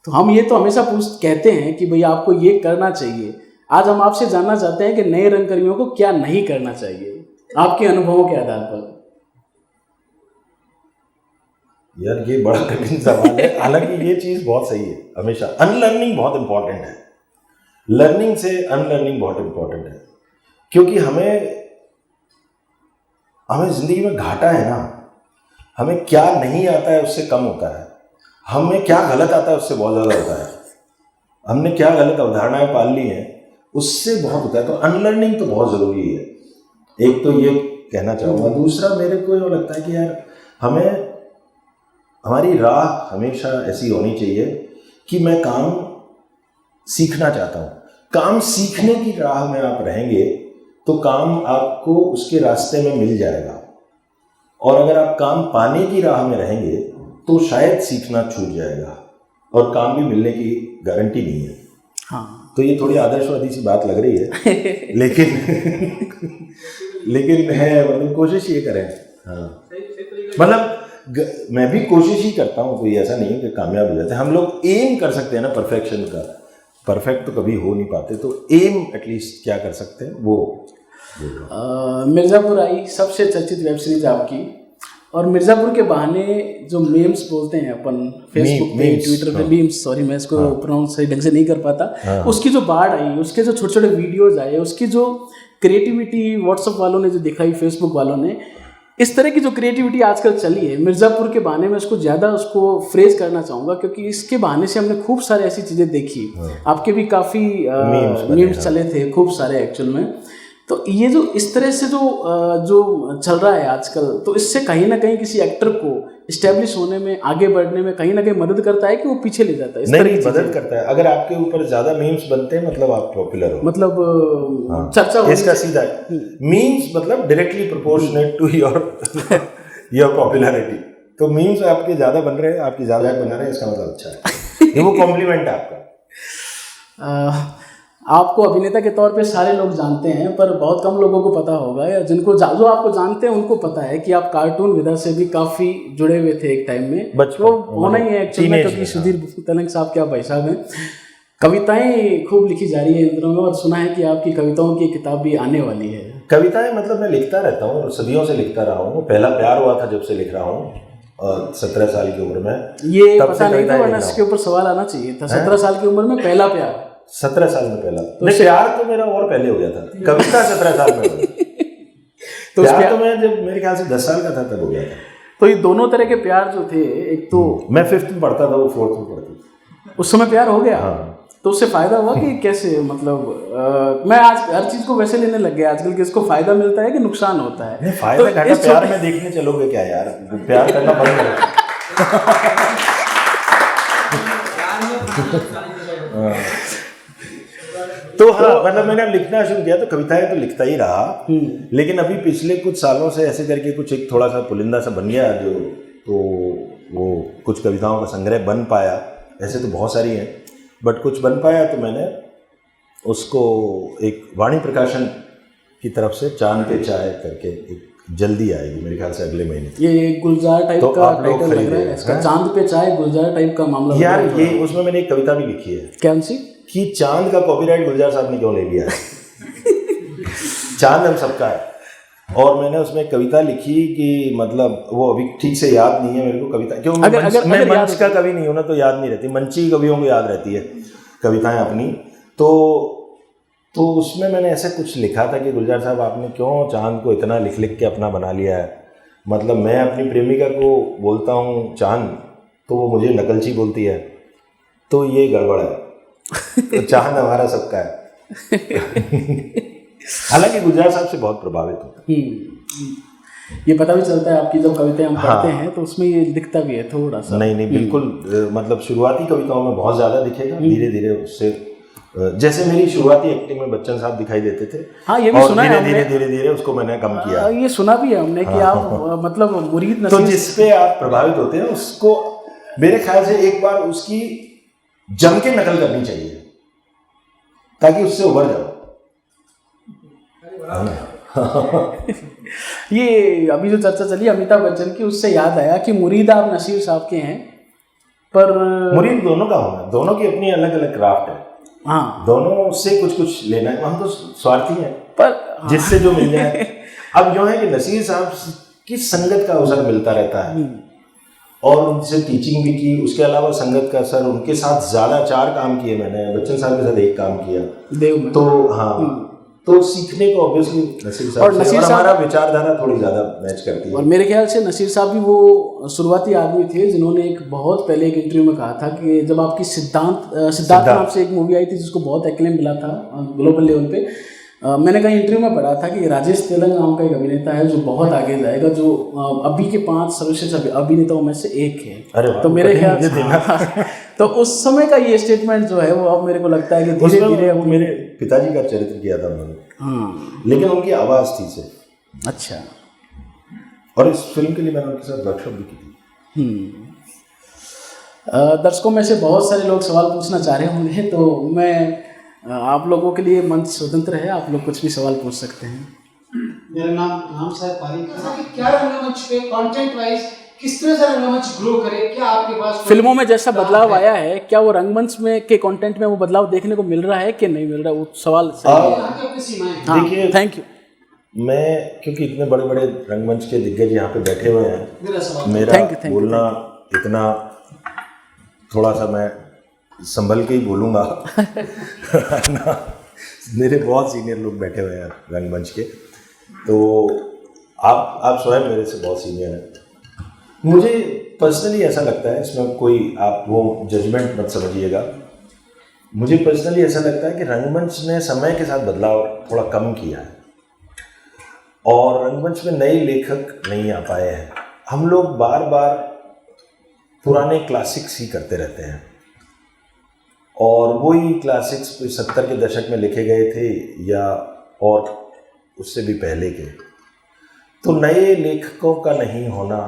S3: तो हम ये तो हमेशा कहते हैं कि भाई आपको ये करना चाहिए। आज हम आपसे जानना चाहते हैं कि नए रंगकर्मियों को क्या नहीं करना चाहिए आपके अनुभवों के आधार पर।
S2: यार ये बड़ा कठिन सवाल है। हालांकि ये चीज़ बहुत सही है, हमेशा अनलर्निंग बहुत इंपॉर्टेंट है। लर्निंग से अनलर्निंग बहुत इंपॉर्टेंट है, क्योंकि हमें ज़िंदगी में घाटा है ना। हमें क्या नहीं आता है उससे कम होता है, हमें क्या गलत आता है उससे बहुत ज़्यादा होता है, हमने क्या गलत अवधारणाएं पाल ली हैं उससे बहुत होता है। तो अनलर्निंग तो बहुत ज़रूरी है। एक तो ये कहना चाहूँगा। दूसरा, मेरे को ये लगता है कि यार हमें हमारी राह हमेशा ऐसी होनी चाहिए कि मैं काम सीखना चाहता हूँ। काम सीखने की राह में आप रहेंगे तो काम आपको उसके रास्ते में मिल जाएगा, और अगर आप काम पाने की राह में रहेंगे तो शायद सीखना छूट जाएगा और काम भी मिलने की गारंटी नहीं है।
S3: हाँ,
S2: तो ये थोड़ी आदर्शवादी सी बात लग रही है लेकिन है, मतलब कोशिश ये करें। हाँ, मतलब मैं भी कोशिश ही करता हूँ, कोई ऐसा नहीं है कि कामयाब हो जाते हैं। हम लोग एम कर सकते हैं ना परफेक्शन का, परफेक्ट तो कभी हो नहीं पाते, तो एम एटलीस्ट क्या कर सकते हैं वो।
S3: मिर्ज़ापुर आई सबसे चर्चित वेब सीरीज आपकी, और मिर्ज़ापुर के बहाने जो मीम्स बोलते हैं अपन फेसबुक पे, ट्विटर पे, मीम्स, सॉरी मैं इसको प्रोनाउंस सही ढंग से नहीं कर पाता, उसकी जो बाढ़ आई, उसके जो छोटे छोटे वीडियोज आए, उसकी जो क्रिएटिविटी व्हाट्सएप वालों ने जो दिखाई, फेसबुक वालों ने, इस तरह की जो क्रिएटिविटी आजकल चली है मिर्ज़ापुर के बहाने में, उसको ज़्यादा उसको फ्रेज करना चाहूँगा, क्योंकि इसके बहाने से हमने खूब सारे ऐसी चीज़ें देखी। आपके भी काफ़ी मीम्स चले थे खूब सारे एक्चुअल में। तो ये जो इस तरह से जो चल रहा है आजकल, तो इससे कहीं ना कहीं किसी एक्टर को इस्टेब्लिश होने में, आगे बढ़ने में कहीं ना कहीं मदद करता है कि वो पीछे ले जाता है?
S2: नहीं, मदद करता है। अगर आपके ऊपर ज्यादा मीम्स बनते हैं मतलब आप पॉपुलर हो,
S3: मतलब चर्चा हो।
S2: इसका सीधा मीम्स मतलब directly proportionate to your popularity. तो मीम्स आपके ज्यादा बन रहे हैं, आपकी ज्यादा बना रहे हैं, इसका मतलब अच्छा है, ये वो कॉम्प्लीमेंट है आपका।
S3: आपको अभिनेता के तौर पे सारे लोग जानते हैं, पर बहुत कम लोगों को पता होगा, या जिनको जो आपको जानते हैं उनको पता है कि आप कार्टून विधा से भी काफ़ी जुड़े हुए थे एक टाइम में।
S2: बचपन
S3: वो होना ही है एक्चुअली में, क्योंकि सुधीर तनंग साहब क्या भाई साहब हैं। कविताएं खूब लिखी जा रही है इन दिनों में, और सुना है कि आपकी कविताओं की किताब भी आने वाली है।
S2: कविताएं मतलब मैं लिखता रहता हूँ, सदियों से लिखता रहा हूँ। पहला प्यार हुआ था जब से लिख रहा हूँ, 17 साल की उम्र में।
S3: ये पता नहीं था, वरना इसके ऊपर सवाल आना चाहिए था। 17 साल की उम्र में पहला प्यार,
S2: 17 साल में पहला तो प्यार तो मेरा और पहले हो गया था। कविता 17 साल में हुई। तो प्यार तो मैं जब मेरे ख्याल से 10 साल का था तब हो गया था।
S3: तो ये दोनों तरह के प्यार जो थे, एक तो
S2: मैं 5th में पढ़ता था, वो 4th में पढ़ती थी,
S3: उस समय प्यार हो गया।
S2: हाँ।
S3: तो उससे फायदा हुआ कि कैसे, मतलब मैं आज हर चीज को वैसे लेने लग गया आजकल कि इसको फायदा मिलता है कि नुकसान होता है।
S2: नहीं, फायदा घाटा प्यार में देखने चलोगे क्या यार, प्यार करना बंद करो। तो हाँ, मतलब मैंने लिखना शुरू किया तो कविताएं तो लिखता ही रहा, लेकिन अभी पिछले कुछ सालों से ऐसे करके कुछ एक थोड़ा सा पुलिंदा सा बन गया जो, तो वो कुछ कविताओं का संग्रह बन पाया। ऐसे तो बहुत सारी हैं बट कुछ बन पाया, तो मैंने उसको एक वाणी प्रकाशन की तरफ से चांद पे चाय करके एक जल्दी आएगी मेरे ख्याल से अगले महीने।
S3: ये गुलजार टाइप
S2: तो
S3: का टाइटल लग रहा है इसका, चांद पे चाय, गुलजार टाइप का मामला
S2: यार। ये उसमें मैंने एक कविता भी लिखी है।
S3: कौन सी?
S2: कि चांद का कॉपीराइट गुलजार साहब ने क्यों ले लिया है। चांद हम सबका है। और मैंने उसमें एक कविता लिखी कि मतलब वो अभी ठीक से याद नहीं है मेरे को कविता, क्यों मैं मंच का कवि नहीं हूं ना, तो याद नहीं रहती। मंची कवियों को याद रहती है कविताएं अपनी। तो उसमें मैंने ऐसा कुछ लिखा था कि गुलजार साहब आपने क्यों चांद को इतना लिख लिख के अपना बना लिया है। मतलब मैं अपनी प्रेमिका को बोलता हूँ चांद, तो वो मुझे नकलची बोलती है, तो ये गड़बड़ है। तो चांद हमारा सबका है। हालांकि गुलजार साहब से बहुत प्रभावित हूँ।
S3: ये पता भी चलता है आपकी जब कविताएं हम पढ़ते हैं तो उसमें ये दिखता भी है थोड़ा सा।
S2: नहीं बिल्कुल, मतलब शुरुआती कविताओं में बहुत ज़्यादा दिखेगा, धीरे धीरे उससे, जैसे मेरी शुरुआती एक्टिंग में बच्चन साहब दिखाई देते थे।
S3: हाँ, ये भी सुना है हमने।
S2: धीरे धीरे उसको मैंने कम किया।
S3: ये सुना भी है हमने कि आप मतलब मुरीद
S2: तो जिसपे आप प्रभावित होते हैं उसको मेरे ख्याल से एक बार उसकी जम के नकल करनी चाहिए ताकि उससे उभर जाओ।
S3: ये अभी जो चर्चा चली अमिताभ बच्चन की, उससे याद आया कि मुरीद आप नसीर साहब के हैं, पर
S2: मुरीद दोनों का होना, दोनों की अपनी अलग अलग क्राफ्ट है,
S3: हाँ,
S2: दोनों से कुछ कुछ लेना है, हम तो स्वार्थी हैं,
S3: पर
S2: जिससे जो मिल जाए। अब यूँ है कि नसीर साहब की संगत का अवसर मिलता रहता है और उनसे टीचिंग भी की, उसके अलावा संगत का असर, उनके साथ ज़्यादा 4 काम किए मैंने, बच्चन साहब के साथ 1 काम किया
S3: देव में।
S2: तो हाँ, तो सीखने को ऑब्वियसली नसीर साहब
S3: और नसीर
S2: और
S3: साहब-
S2: हमारा विचारधारा थोड़ी ज़्यादा मैच करती है।
S3: और मेरे ख्याल से नसीर साहब भी वो शुरुआती आदमी थे जिन्होंने एक बहुत पहले एक इंटरव्यू में कहा था कि जब आपकी सिद्धार्थ नाम से एक मूवी आई थी जिसको बहुत एक्लेम मिला था ग्लोबल लेवल पे, मैंने कहीं इंटरव्यू में पढ़ा था कि राजेश तेलंग नाम का एक अभिनेता है जो बहुत आगे जाएगा, जो अभी के 5 सर्वश्रेष्ठ अभिनेताओं में से एक है।
S2: अरे वाह,
S3: तो मेरे
S2: कठिन
S3: ख्याल
S2: मुझे
S3: से
S2: देना।
S3: तो उस समय का ये स्टेटमेंट जो है वो अब मेरे को लगता है कि धीरे
S2: उसमें
S3: धीरे
S2: वो मेरे पिताजी का चरित्र किया था उन्होंने,
S3: हाँ,
S2: लेकिन उनकी आवाज़ थी से,
S3: अच्छा,
S2: और इस फिल्म के लिए मैंने उनके साथ वर्कशॉप भी की थी।
S3: दर्शकों में से बहुत सारे लोग सवाल पूछना चाह रहे होंगे, तो मैं आप लोगों के लिए मंच स्वतंत्र है, आप लोग कुछ भी सवाल पूछ सकते हैं।
S1: मेरा नाम साहब पारिक है। क्या रंगमंच पे कंटेंट वाइज किस तरह से रंगमंच ग्रो करे, क्या आपके पास कोई
S3: फिल्मों में जैसा बदलाव आया है, क्या वो रंगमंच में के कंटेंट में वो बदलाव देखने को मिल रहा है कि नहीं मिल रहा, वो सवाल सही है।
S1: यहाँ की अपनी सीमाएं हैं।
S3: हाँ,
S2: देखिए,
S3: थैंक यू।
S2: मैं क्योंकि इतने बड़े बड़े रंगमंच के दिग्गज यहाँ पे बैठे हुए हैं,
S1: मेरा सवाल
S2: मेरा
S3: Thank you,
S2: बोलना इतना थोड़ा सा मैं संभल के ही बोलूँगा ना, मेरे बहुत सीनियर लोग बैठे हुए हैं रंगमंच के, तो आप स्वयं मेरे से बहुत सीनियर हैं। मुझे पर्सनली ऐसा लगता है, इसमें कोई आप वो जजमेंट मत समझिएगा, मुझे पर्सनली ऐसा लगता है कि रंगमंच ने समय के साथ बदलाव थोड़ा कम किया है और रंगमंच में नए लेखक नहीं आ पाए हैं। हम लोग बार बार पुराने क्लासिक्स ही करते रहते हैं और वही क्लासिक्स 70 के दशक में लिखे गए थे या और उससे भी पहले के, तो नए लेखकों का नहीं होना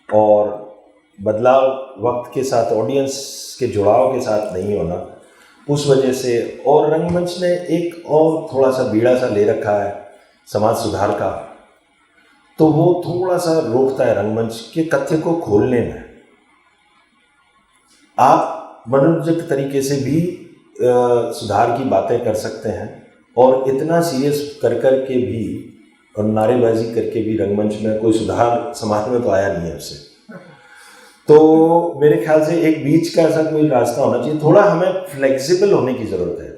S2: और बदलाव वक्त के साथ ऑडियंस के जुड़ाव के साथ नहीं होना, उस वजह से, और रंगमंच ने एक और थोड़ा सा बीड़ा सा ले रखा है समाज सुधार का, तो वो थोड़ा सा रोकता है रंगमंच के तथ्य को खोलने में। आप मनोरंजक तरीके से भी सुधार की बातें कर सकते हैं और इतना सीरियस कर कर के भी और नारेबाजी करके भी रंगमंच में कोई सुधार समाज में तो आया नहीं है उससे। तो मेरे ख्याल से एक बीच का ऐसा कोई रास्ता होना चाहिए, थोड़ा हमें फ्लेक्सिबल होने की ज़रूरत है,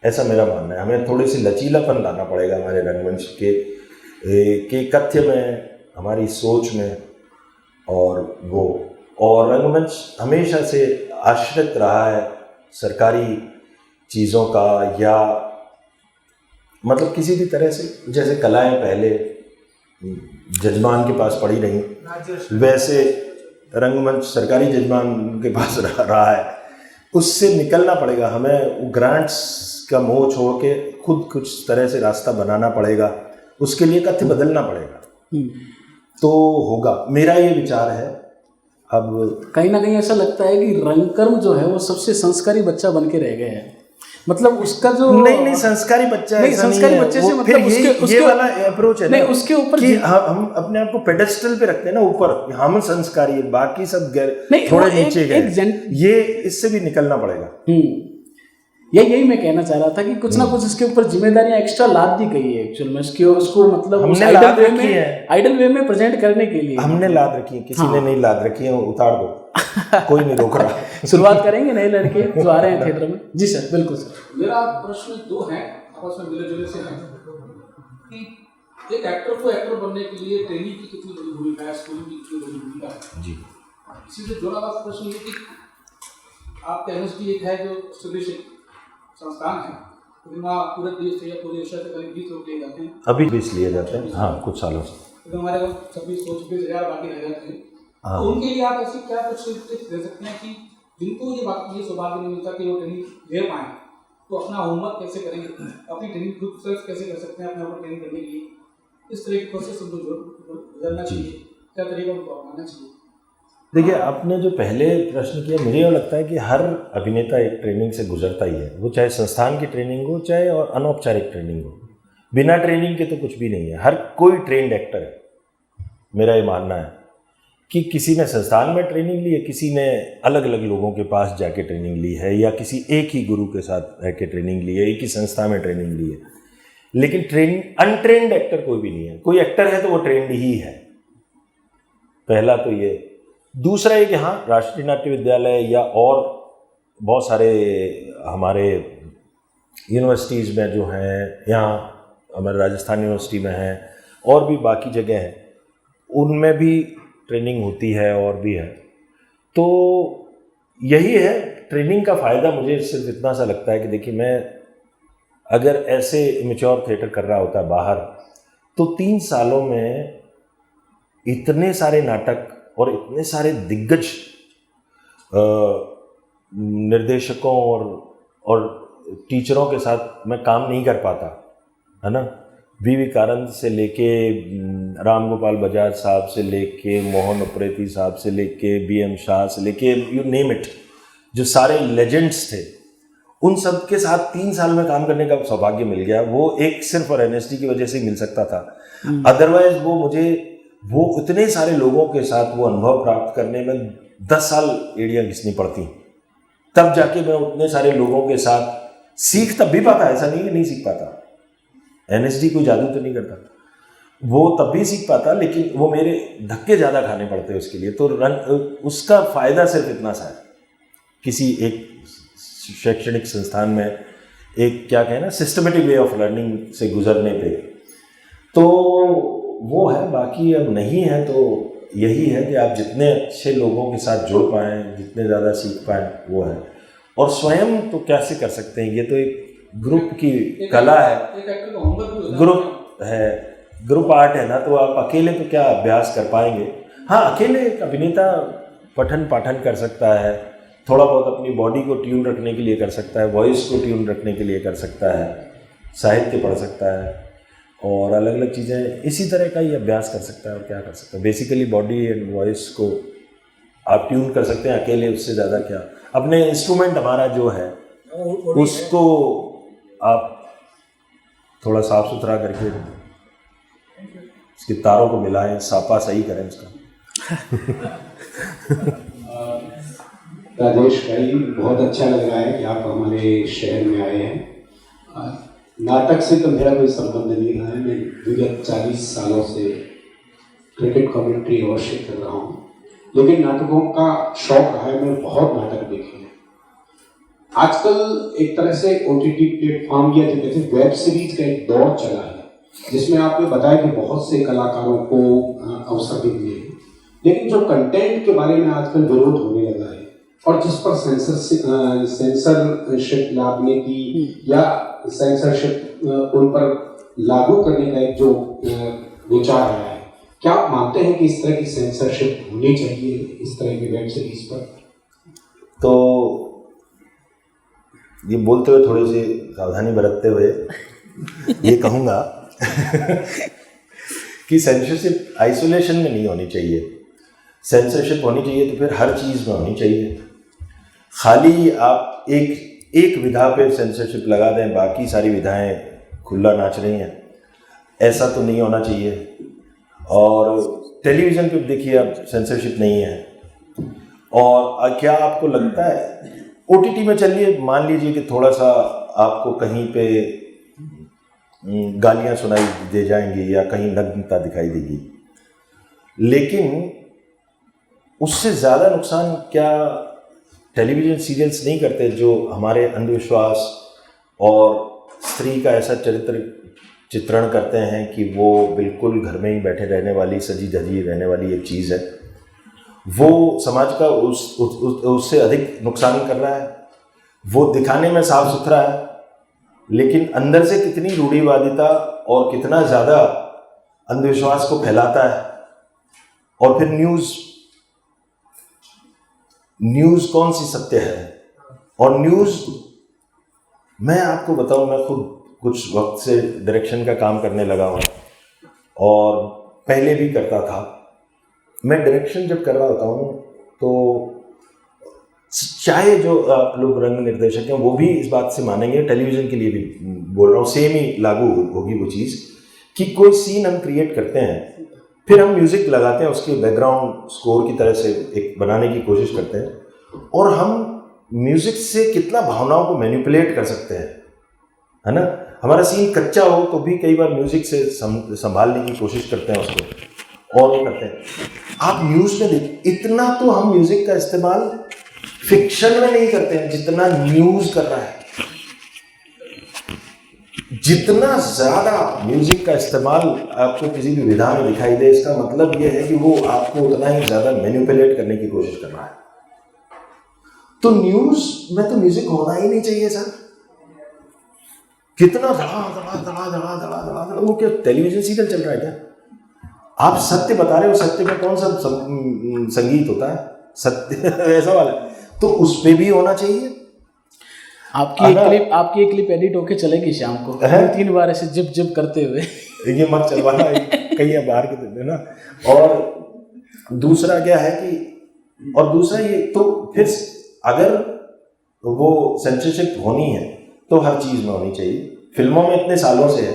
S2: ऐसा मेरा मानना है। हमें थोड़ी सी लचीलापन लाना पड़ेगा हमारे रंगमंच के कथ्य में, हमारी सोच में, और रंगमंच हमेशा से आश्रित रहा है सरकारी चीज़ों का, या मतलब किसी भी तरह से, जैसे कलाएं पहले जजमान के पास पड़ी रहीं, वैसे रंगमंच सरकारी जजमान के पास रहा है। उससे निकलना पड़ेगा हमें, ग्रांट्स का मोह छोड़ के खुद कुछ तरह से रास्ता बनाना पड़ेगा, उसके लिए कथ्य बदलना पड़ेगा, तो होगा, मेरा ये विचार है। अब
S3: कहीं ना कहीं ऐसा लगता है कि रंगकर्म जो है वो सबसे संस्कारी बच्चा बन के रह गया है, मतलब उसका जो
S2: नहीं संस्कारी बच्चा
S3: नहीं,
S2: ऐसा
S3: संस्कारी
S2: नहीं है,
S3: बच्चे से
S2: वो
S3: मतलब
S2: फिर ये वाला अप्रोच है
S3: नहीं,
S2: ना,
S3: उसके ऊपर
S2: कि हम अपने आप को पेडेस्टल पे रखते हैं ना ऊपर, हम संस्कारी है, बाकी सब
S3: नहीं,
S2: थोड़े
S3: वो
S2: नीचे गए, ये इससे भी निकलना पड़ेगा।
S3: यही मैं कहना चाह रहा था कि कुछ ना कुछ इसके ऊपर जिम्मेदारियां एक्स्ट्रा लाद दी गई है एक्चुअल में, उसको मतलब
S2: हमने लाद रखी है,
S3: आइडल वे में प्रेजेंट करने के लिए
S2: हमने लाद रखी है, किसी ने नहीं लाद रखी है, उतार दो, कोई नहीं रोक रहा।
S3: शुरुआत करेंगे नए लड़के जो आ रहे हैं थिएटर में। जी सर, बिल्कुल सर।
S1: मेरा प्रश्न 2 है, आपस में मिले जुले से है कि एक एक्टर को एक्टर बनने के लिए ट्रेनिंग की कितनी बड़ी भूमिका है, स्कूलिंग की कितनी बड़ी भूमिका है।
S2: जी,
S1: इसी से जुड़ा हुआ प्रश्न ये कि आपका एमएसडी एक है जो एस्टेब्लिश संस्थान है, लेकिन वहाँ पूरे देश से या पूरे एशिया से करीब 20 लोग लिए जाते हैं,
S2: अभी 20 लिए जाते हैं, हाँ कुछ सालों से,
S1: तो हमारे 26-26,000 बाकी रह जाते हैं।
S2: हाँ।
S1: तो उनके लिए आप ऐसी क्या कुछ टिप्स दे सकते हैं कि जिनको ये सौभाग्य नहीं मिलता कि वो ट्रेनिंग ले पाएँ, तो अपना होमवर्क कैसे करेंगे, अपनी ट्रेनिंग खुद सेल्फ कैसे कर सकते हैं अपने ऊपर ट्रेनिंग करने के लिए, इस तरह की प्रोसेस उनको गुजरना चाहिए, क्या तरीका उनको अपनाना चाहिए?
S2: देखिए, आपने जो पहले प्रश्न किया, मुझे यह लगता है कि हर अभिनेता एक ट्रेनिंग से गुजरता ही है, वो चाहे संस्थान की ट्रेनिंग हो चाहे और अनौपचारिक ट्रेनिंग हो, बिना ट्रेनिंग के तो कुछ भी नहीं है। हर कोई ट्रेंड एक्टर है, मेरा ये मानना है कि किसी ने संस्थान में ट्रेनिंग ली है, किसी ने अलग अलग लोगों के पास जाके ट्रेनिंग ली है, या किसी एक ही गुरु के साथ रह के ट्रेनिंग ली है, एक ही संस्था में ट्रेनिंग ली है। लेकिन अनट्रेंड एक्टर कोई भी नहीं है। कोई एक्टर है तो वो ट्रेंड ही है, पहला तो ये। दूसरा ये कि हाँ, राष्ट्रीय नाट्य विद्यालय या और बहुत सारे हमारे यूनिवर्सिटीज़ में जो हैं, यहाँ हमारे राजस्थान यूनिवर्सिटी में हैं और भी बाकी जगह हैं, उनमें भी ट्रेनिंग होती है और भी है। तो यही है ट्रेनिंग का फ़ायदा। मुझे सिर्फ इतना सा लगता है कि देखिए, मैं अगर ऐसे इमेच्योर थिएटर कर रहा होता बाहर, तो 3 सालों में इतने सारे नाटक और इतने सारे दिग्गज निर्देशकों और टीचरों के साथ मैं काम नहीं कर पाता, है ना। वी कारंत से लेके राम गोपाल बजाज साहब से लेके मोहन उप्रेती साहब से लेके BM शाह से लेके यू नेम इट, जो सारे लेजेंड्स थे, उन सब के साथ 3 साल में काम करने का सौभाग्य मिल गया। वो एक सिर्फ और NSD की वजह से ही मिल सकता था। अदरवाइज वो इतने सारे लोगों के साथ वो अनुभव प्राप्त करने में 10 साल एड़ियाँ घिसनी पड़ती, तब जाके मैं उतने सारे लोगों के साथ सीख तब भी पाता। ऐसा नहीं है नहीं सीख पाता, NSD कोई जादू तो नहीं करता, वो तब भी सीख पाता, लेकिन वो मेरे धक्के ज़्यादा खाने पड़ते उसके लिए। तो उसका फ़ायदा सिर्फ इतना सा है, किसी एक शैक्षणिक संस्थान में एक क्या कहें ना, सिस्टमेटिक वे ऑफ लर्निंग से गुजरने पे, तो वो है। बाकी अब नहीं है तो यही है कि आप जितने अच्छे लोगों के साथ जुड़ पाएँ, जितने ज़्यादा सीख पाएँ, वो है। और स्वयं तो कैसे कर सकते हैं, ये तो एक ग्रुप की कला है, ग्रुप है, ग्रुप आर्ट है ना। तो आप अकेले तो क्या अभ्यास कर पाएंगे। हाँ, अकेले एक अभिनेता पठन पाठन कर सकता है, थोड़ा बहुत अपनी बॉडी को ट्यून रखने के लिए कर सकता है, वॉइस को ट्यून रखने के लिए कर सकता है, साहित्य पढ़ सकता है और अलग अलग चीज़ें इसी तरह का ही अभ्यास कर सकता है। और क्या कर सकता है, बेसिकली बॉडी एंड वॉइस को आप ट्यून कर सकते हैं अकेले, उससे ज़्यादा क्या। अपने इंस्ट्रूमेंट हमारा जो है उसको आप थोड़ा साफ सुथरा करके इसके तारों को मिलाएं, सापा सही करें उसका।
S4: राजेश भाई, बहुत अच्छा लग रहा है कि आप हमारे शहर में आए हैं। नाटक से तो मेरा कोई संबंध नहीं रहा है, मैं विगत 40 सालों से क्रिकेट कमेंट्री अवश्य कर रहा हूँ, लेकिन नाटकों का शौक रहा है। मैंने बहुत नाटक देखे हैं। आजकल एक तरह से OTT प्लेटफॉर्म या जो कहते हैं वेब सीरीज का एक दौर चला है, जिसमें आपने बताया कि बहुत से कलाकारों को अवसर भी मिले हैं, लेकिन जो कंटेंट के बारे में आजकल विरोध होने लगा है और जिस पर सेंसरशिप लादने की या सेंसरशिप उन पर लागू करने का एक जो विचार आया है, क्या आप मानते हैं कि इस तरह की सेंसरशिप होनी चाहिए इस तरह की वेब सीरीज पर?
S2: तो ये बोलते हुए थोड़ी सी सावधानी बरतते हुए ये कहूँगा कि सेंसरशिप आइसोलेशन में नहीं होनी चाहिए। सेंसरशिप होनी चाहिए तो फिर हर चीज़ में होनी चाहिए। खाली आप एक विधा पे सेंसरशिप लगा दें, बाकी सारी विधाएं खुला नाच रही हैं, ऐसा तो नहीं होना चाहिए। और टेलीविज़न पे देखिए अब सेंसरशिप नहीं है। और क्या आपको लगता है OTT में, चलिए मान लीजिए कि थोड़ा सा आपको कहीं पे गालियां सुनाई दे जाएंगी या कहीं नग्नता दिखाई देगी, लेकिन उससे ज़्यादा नुकसान क्या टेलीविज़न सीरियल्स नहीं करते, जो हमारे अंधविश्वास और स्त्री का ऐसा चित्रण करते हैं कि वो बिल्कुल घर में ही बैठे रहने वाली, सजी धजी रहने वाली एक चीज़ है। वो समाज का उससे अधिक नुकसान कर रहा है। वो दिखाने में साफ सुथरा है, लेकिन अंदर से कितनी रूढ़िवादिता और कितना ज़्यादा अंधविश्वास को फैलाता है। और फिर न्यूज़ कौन सी सत्य है। और न्यूज़, मैं आपको बताऊं, मैं खुद कुछ वक्त से डायरेक्शन का काम करने लगा हूँ और पहले भी करता था। मैं डायरेक्शन जब कर रहा होता हूँ तो चाहे जो आप लोग रंग निर्देशक हैं वो भी इस बात से मानेंगे, टेलीविज़न के लिए भी बोल रहा हूँ, सेम ही लागू होगी वो चीज़ कि कोई सीन हम क्रिएट करते हैं, फिर हम म्यूज़िक लगाते हैं, उसके बैकग्राउंड स्कोर की तरह से एक बनाने की कोशिश करते हैं, और हम म्यूज़िक से कितना भावनाओं को मैनिपुलेट कर सकते हैं, है ना। हमारा सीन कच्चा हो तो भी कई बार म्यूज़िक से संभालने की कोशिश करते हैं उसको, और वो करते हैं। आप न्यूज़ में देखिए, इतना तो हम म्यूज़िक का इस्तेमाल फिक्शन में नहीं करते हैं जितना न्यूज़ कर रहा है। जितना ज़्यादा म्यूज़िक का इस्तेमाल आपको किसी भी विधा में दिखाई दे, इसका मतलब यह है कि वो आपको उतना ही ज़्यादा मैनिपुलेट करने की कोशिश कर रहा है। तो न्यूज़ में तो म्यूज़िक होना ही नहीं चाहिए सर। कितना धड़ा धड़ा धड़ा धड़ा धड़ा धड़ा धड़ा, वो क्या टेलीविजन सीरियल चल रहा है क्या? आप सत्य बता रहे हो, सत्य में कौन सा संगीत होता है? सत्य ऐसा वाला, तो उस पे भी होना चाहिए।
S3: आपकी एक क्लिप एडिट होके चलेगी शाम को 3 बार ऐसे जिप जिप करते हुए।
S2: ये मत चलवाना कहीं बाहर के दिन ना। और दूसरा क्या है कि, और दूसरा ये तो फिर अगर वो सेंसरशिप होनी है तो हर चीज़ में होनी चाहिए। फिल्मों में इतने सालों से है,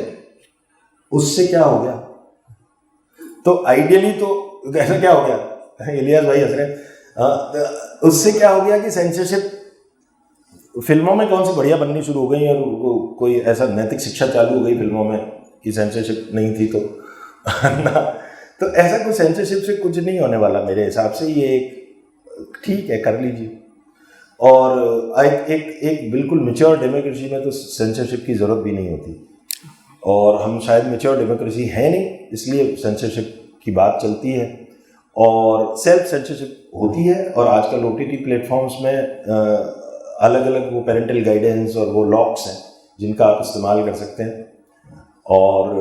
S2: उससे क्या हो गया? तो आइडियली तो ऐसा क्या हो गया, इलियास भाई हंस रहे, उससे क्या हो गया कि सेंसरशिप फिल्मों में कौन सी बढ़िया बननी शुरू हो गई, और कोई ऐसा नैतिक शिक्षा चालू हो गई फिल्मों में कि सेंसरशिप नहीं थी तो ना। तो ऐसा कुछ सेंसरशिप से कुछ नहीं होने वाला मेरे हिसाब से। ये ठीक है, कर लीजिए। और एक बिल्कुल मैच्योर डेमोक्रेसी में तो सेंसरशिप की ज़रूरत भी नहीं होती, और हम शायद मैच्योर डेमोक्रेसी है नहीं, इसलिए सेंसरशिप की बात चलती है और सेल्फ सेंसरशिप होती है। और आजकल OTT प्लेटफॉर्म्स में अलग अलग वो पेरेंटल गाइडेंस और वो लॉक्स हैं जिनका आप इस्तेमाल कर सकते हैं। और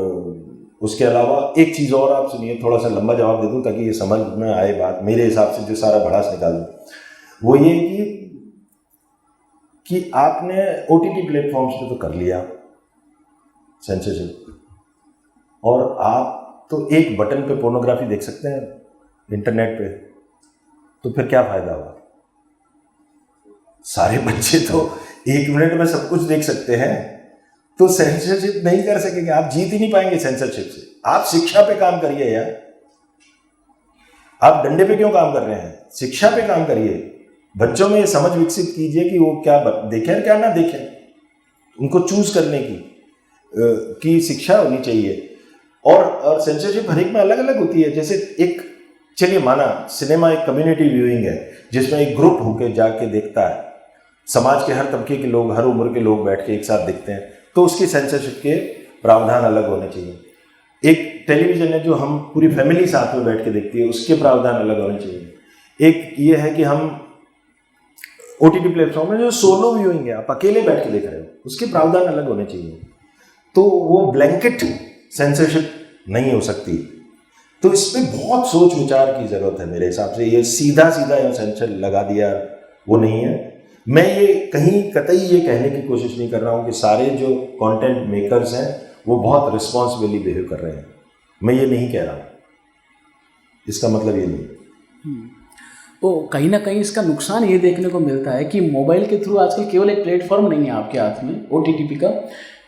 S2: उसके अलावा एक चीज़ और आप सुनिए, थोड़ा सा लंबा जवाब दे दूं ताकि ये समझ में आए बात, मेरे हिसाब से जो सारा भड़ास निकाल दूं, वो ये कि आपने OTT प्लेटफॉर्म्स पे तो कर लिया सेंसरशिप, और आप तो एक बटन पे पोर्नोग्राफी देख सकते हैं इंटरनेट पे, तो फिर क्या फ़ायदा हुआ? सारे बच्चे तो 1 मिनट में सब कुछ देख सकते हैं, तो सेंसरशिप नहीं कर सकेंगे, आप जीत ही नहीं पाएंगे सेंसरशिप से। आप शिक्षा पे काम करिए यार, आप डंडे पे क्यों काम कर रहे हैं? शिक्षा पे काम करिए, बच्चों में ये समझ विकसित कीजिए कि वो क्या देखें क्या ना देखें, उनको चूज करने की शिक्षा होनी चाहिए। और सेंसरशिप हर एक में अलग अलग होती है। जैसे एक, चलिए माना सिनेमा एक कम्युनिटी व्यूइंग है जिसमें एक ग्रुप होकर जाके देखता है, समाज के हर तबके के लोग, हर उम्र के लोग बैठ के एक साथ देखते हैं, तो उसकी सेंसरशिप के प्रावधान अलग होने चाहिए। एक टेलीविज़न है जो हम पूरी फैमिली साथ में बैठ के देखती है, उसके प्रावधान अलग होने चाहिए। एक ये है कि हम OTT प्लेटफॉर्म में जो सोलो व्यूइंग है, आप अकेले बैठ के देख रहे हो, उसके प्रावधान अलग होने चाहिए। तो वो ब्लैंकेट सेंसरशिप नहीं हो सकती। तो इसमें बहुत सोच विचार की ज़रूरत है मेरे हिसाब से। ये सीधा सेंसर लगा दिया वो नहीं है। मैं ये कहीं कतई ये कहने की कोशिश नहीं कर रहा हूँ कि सारे जो कंटेंट मेकर्स हैं वो बहुत रिस्पॉन्सिबली बिहेव कर रहे हैं, मैं ये नहीं कह रहा हूँ, इसका मतलब ये नहीं।
S3: तो कहीं ना कहीं इसका नुकसान ये देखने को मिलता है कि मोबाइल के थ्रू आजकल केवल एक प्लेटफॉर्म नहीं है आपके हाथ में OTT का,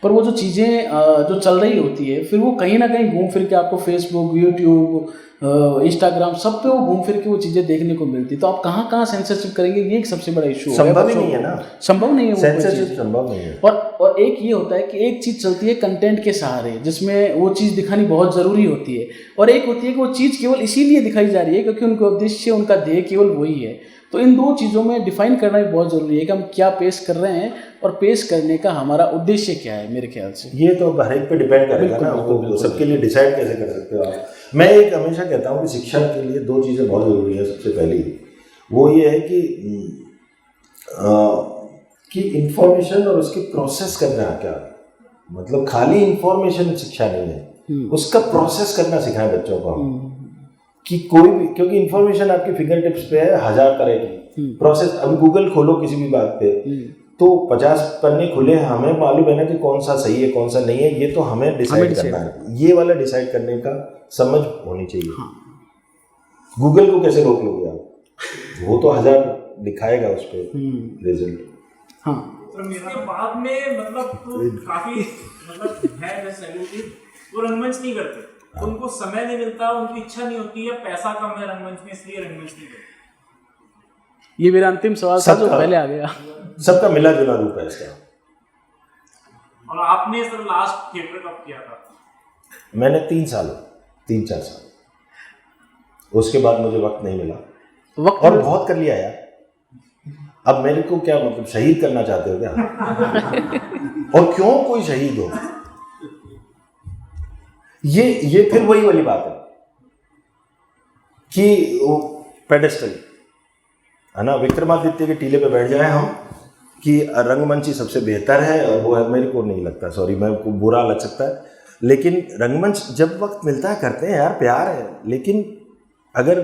S3: पर वो जो चीज़ें जो चल रही होती है फिर वो कहीं ना कहीं घूम फिर के आपको फेसबुक, यूट्यूब, इंस्टाग्राम सब पे वो घूम फिर के वो चीज़ें देखने को मिलती है। तो आप कहाँ कहाँ सेंसरशिप करेंगे, ये एक सबसे बड़ा इशू है।
S2: संभव ही नहीं है ना,
S3: संभव नहीं है वो
S2: सेंसरशिप संभव नहीं है।
S3: और एक ये होता है कि एक चीज़ चलती है कंटेंट के सहारे, जिसमें वो चीज़ दिखानी बहुत ज़रूरी होती है, और एक होती है कि वो चीज़ केवल इसीलिए दिखाई जा रही है क्योंकि उनका उद्देश्य, उनका ध्येय केवल वही है। तो इन दो चीज़ों में डिफाइन करना भी बहुत ज़रूरी है कि हम क्या पेश कर रहे हैं और पेश करने का हमारा उद्देश्य क्या है। मेरे ख्याल से ये
S2: तो हर एक पे डिपेंड करेगा ना, वो सबके लिए डिसाइड कैसे कर सकते हो आप। मैं एक हमेशा कहता हूँ कि शिक्षा के लिए 2 चीज़ें बहुत ज़रूरी है। सबसे पहली वो ये है कि इंफॉर्मेशन और उसकी प्रोसेस करना क्या, मतलब खाली इंफॉर्मेशन शिक्षा नहीं है, उसका प्रोसेस करना सिखाएं बच्चों को हम, कि कोई भी, क्योंकि इंफॉर्मेशन आपके फिंगर टिप्स पे है 1000 तरह की प्रोसेस। अब गूगल खोलो किसी भी बात पे तो 50 पन्ने खुले, हमें मालूम है ना कि कौन सा सही है कौन सा नहीं है, ये तो हमें डिसाइड करना है। ये वाला डिसाइड करने का समझ होनी चाहिए। गूगल को कैसे रोक लोगे आप? वो तो 1000 दिखाएगा उस पर रिजल्ट।
S3: हाँ
S5: इसके बाद में मतलब तो काफी मतलब है जैसे सेलिब्रिटी वो रंगमंच नहीं करते, उनको समय नहीं मिलता, उनकी इच्छा नहीं होती, या पैसा कम है रंगमंच में इसलिए रंगमंच नहीं करते।
S3: ये मेरा अंतिम सवाल था जो
S2: सबका-
S3: पहले आ गया।
S2: सबका मिला जुला रूप है इसका।
S5: और आपने सर लास्ट थिएटर कब किया था?
S2: मैंने 3-4 साल, उसके बाद मुझे वक्त नहीं मिला
S3: वक्त
S2: और बहुत कर लिया यार। अब मेरे को क्या मतलब शहीद करना चाहते हो क्या? और क्यों कोई शहीद हो? ये फिर वही वाली बात है कि वो पेडेस्टल है ना, विक्रमादित्य के टीले पे बैठ जाए हम कि रंगमंच ही सबसे बेहतर है, और वो है, मेरे को नहीं लगता, सॉरी, मेरे को बुरा लग सकता है, लेकिन रंगमंच जब वक्त मिलता है करते हैं यार, प्यार है। लेकिन अगर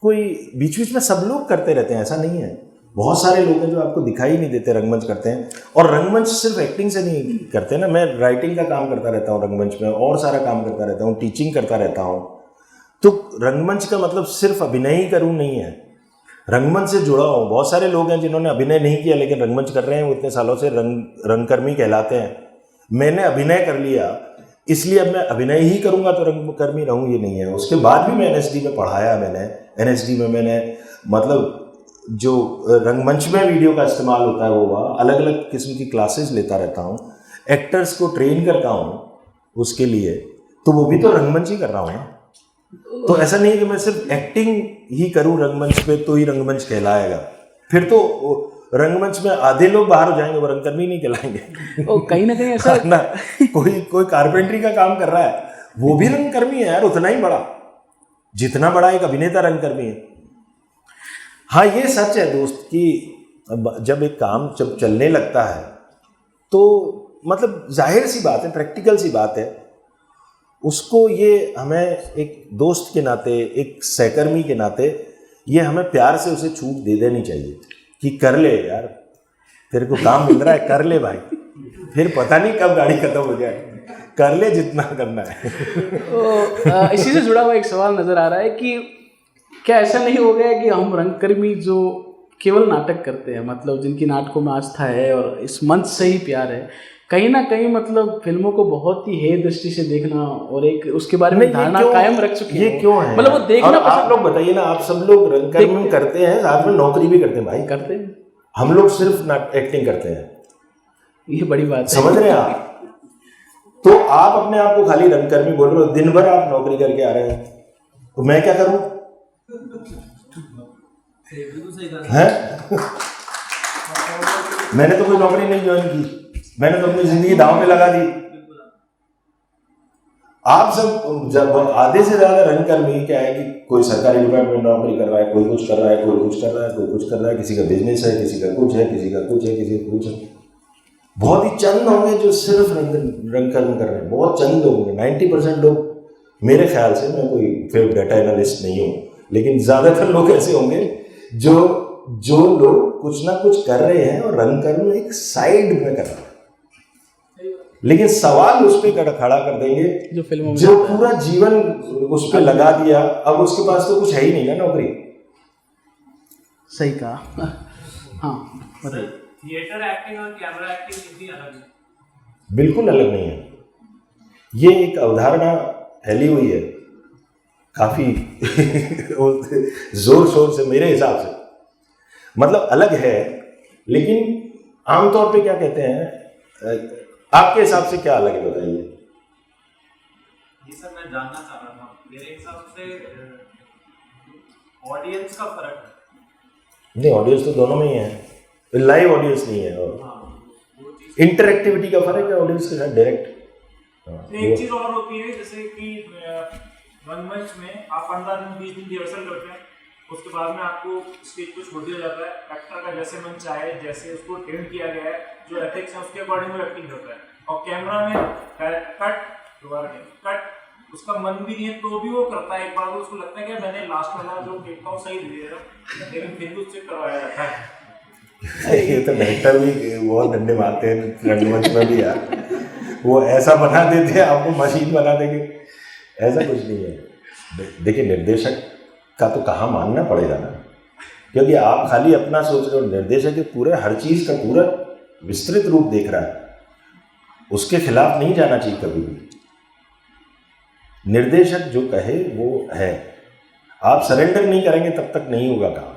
S2: कोई बीच बीच में सब लोग करते रहते हैं, ऐसा नहीं है। बहुत सारे लोग हैं जो आपको दिखाई नहीं देते रंगमंच करते हैं। और रंगमंच सिर्फ एक्टिंग से नहीं करते ना, मैं राइटिंग का काम करता रहता हूँ रंगमंच में, और सारा काम करता रहता हूँ, टीचिंग करता रहता हूँ। तो रंगमंच का मतलब सिर्फ अभिनय ही करूँ नहीं है, रंगमंच से जुड़ा हूँ। बहुत सारे लोग हैं जिन्होंने अभिनय नहीं किया लेकिन रंगमंच कर रहे हैं, वो इतने सालों से रंगकर्मी कहलाते हैं। मैंने अभिनय कर लिया इसलिए अब मैं अभिनय ही करूँगा तो रंगकर्मी रहूँ, ये नहीं है। उसके बाद भी मैं NSD में पढ़ाया, मैंने NSD में मैंने मतलब जो रंगमंच में वीडियो का इस्तेमाल होता है वो हुआ, अलग अलग किस्म की क्लासेस लेता रहता हूँ, एक्टर्स को ट्रेन करता हूँ उसके लिए, तो वो भी तो रंगमंच ही कर रहा हूँ ना। तो ऐसा नहीं है कि मैं सिर्फ एक्टिंग ही करूँ रंगमंच पे तो ही रंगमंच कहलाएगा, फिर तो रंगमंच में आधे लोग बाहर हो जाएंगे, वो रंगकर्मी नहीं कहलाएंगे।
S3: ओ, कहीं ना कहीं ऐसा
S2: ना, कोई कारपेंटरी का काम कर रहा है वो भी रंगकर्मी है यार, उतना ही बड़ा जितना बड़ा एक अभिनेता रंगकर्मी है। हाँ ये सच है दोस्त कि जब एक काम जब चलने लगता है तो मतलब जाहिर सी बात है, प्रैक्टिकल सी बात है, उसको ये हमें एक दोस्त के नाते, एक सहकर्मी के नाते, ये हमें प्यार से उसे छूट दे देनी चाहिए कि कर ले यार, तेरे को काम मिल रहा है, कर ले भाई, फिर पता नहीं कब गाड़ी खत्म हो जाए, कर ले जितना करना है।
S3: तो इसी से जुड़ा हुआ एक सवाल नजर आ रहा है कि क्या ऐसा नहीं हो गया कि हम रंगकर्मी जो केवल नाटक करते हैं, मतलब जिनकी नाटकों में आस्था है और इस मंच से ही प्यार है, कहीं ना कहीं मतलब फिल्मों को बहुत ही हेय दृष्टि से देखना और एक उसके बारे में धारणा कायम रख चुके हैं।
S2: ये क्यों है
S3: मतलब वो देखना
S2: आप लोग बताइए ना, आप सब लोग रंगकर्मी करते हैं, साथ में नौकरी भी करते हैं भाई,
S3: करते हैं,
S2: हम लोग सिर्फ एक्टिंग करते हैं,
S3: ये बड़ी बात है।
S2: समझ रहे हैं आप? तो आप अपने आप को खाली रंगकर्मी बोल रहे हो, दिन भर आप नौकरी करके आ रहे हैं, तो मैं क्या करूं? हैं? मैंने तो कोई नौकरी नहीं ज्वाइन की, मैंने तो अपनी जिंदगी दांव पे लगा दी। आप सब जब आधे से ज्यादा रंगकर्मी क्या है कि कोई सरकारी डिपार्टमेंट में नौकरी कर रहा है, कोई कुछ कर रहा है, कोई कुछ कर रहा है, कोई कुछ कर रहा है, किसी का बिजनेस है, किसी का कुछ है, किसी का कुछ है, किसी का कुछ है। बहुत ही चंद होंगे जो सिर्फ रंगकर्म कर रहे हैं, बहुत चंद लोग होंगे। 90% लोग मेरे ख्याल से, मैं कोई फिर डाटा एनालिस्ट नहीं हूँ, लेकिन ज़्यादातर लोग ऐसे होंगे जो लोग कुछ ना कुछ कर रहे हैं और रंगकर्म एक साइड में कर रहे हैं, लेकिन सवाल उस पर खड़ा कर देंगे
S3: जो फिल्मों में
S2: जो पूरा जीवन उस पर लगा दिया, अब उसके पास तो कुछ है ही नहीं ना नौकरी।
S3: सही कहा। हाँ बताइए।
S5: थिएटर एक्टिंग और कैमरा एक्टिंग कितनी अलग है?
S2: बिल्कुल अलग नहीं है। ये एक अवधारणा फैली हुई है काफ़ी जोर शोर से, मेरे हिसाब से मतलब अलग है, लेकिन आमतौर पे क्या कहते हैं, आपके हिसाब से क्या अलग है बताइए?
S5: ये सर मैं जानना चाह रहा था, मेरे हिसाब से ऑडियंस का फर्क है।
S2: नहीं, ऑडियंस तो दोनों में ही है, लाइव ऑडियंस नहीं है, और इंटरेक्टिविटी का फर्क है ऑडियंस के साथ डायरेक्ट।
S5: एक चीज और होती है, जैसे कि रंगमंच में आप 15 दिन 20 दिन रिहर्सल करते हैं, उसके बाद में आपको स्टेज पे छोड़ दिया जाता है, एक्टर का जैसे मन चाहे, जैसे उसको ट्रेन किया गया है, जो एथिक्स है उसके अकॉर्डिंग वो एक्टिंग करता है। और कैमरा में कट उसका मन भी नहीं है तो भी वो करता है, एक बार उसको लगता है कि मैंने लास्ट वाला जो टेक था वो सही दे दिया, लेकिन फिर भी उससे करवाया जाता है।
S2: ये तो डायरेक्टर भी बहुत डंडे मारते हैं रंगमंच में भी यार, वो ऐसा बना देते हैं आपको, मशीन बना देंगे, ऐसा कुछ नहीं है। देखिए निर्देशक का तो कहाँ मानना पड़ेगा ना, क्योंकि आप खाली अपना सोच रहे हो, निर्देशक के पूरे हर चीज़ का पूरा विस्तृत रूप देख रहा है, उसके खिलाफ नहीं जाना चाहिए कभी भी। निर्देशक जो कहे वो है, आप सरेंडर नहीं करेंगे तब तक नहीं होगा काम,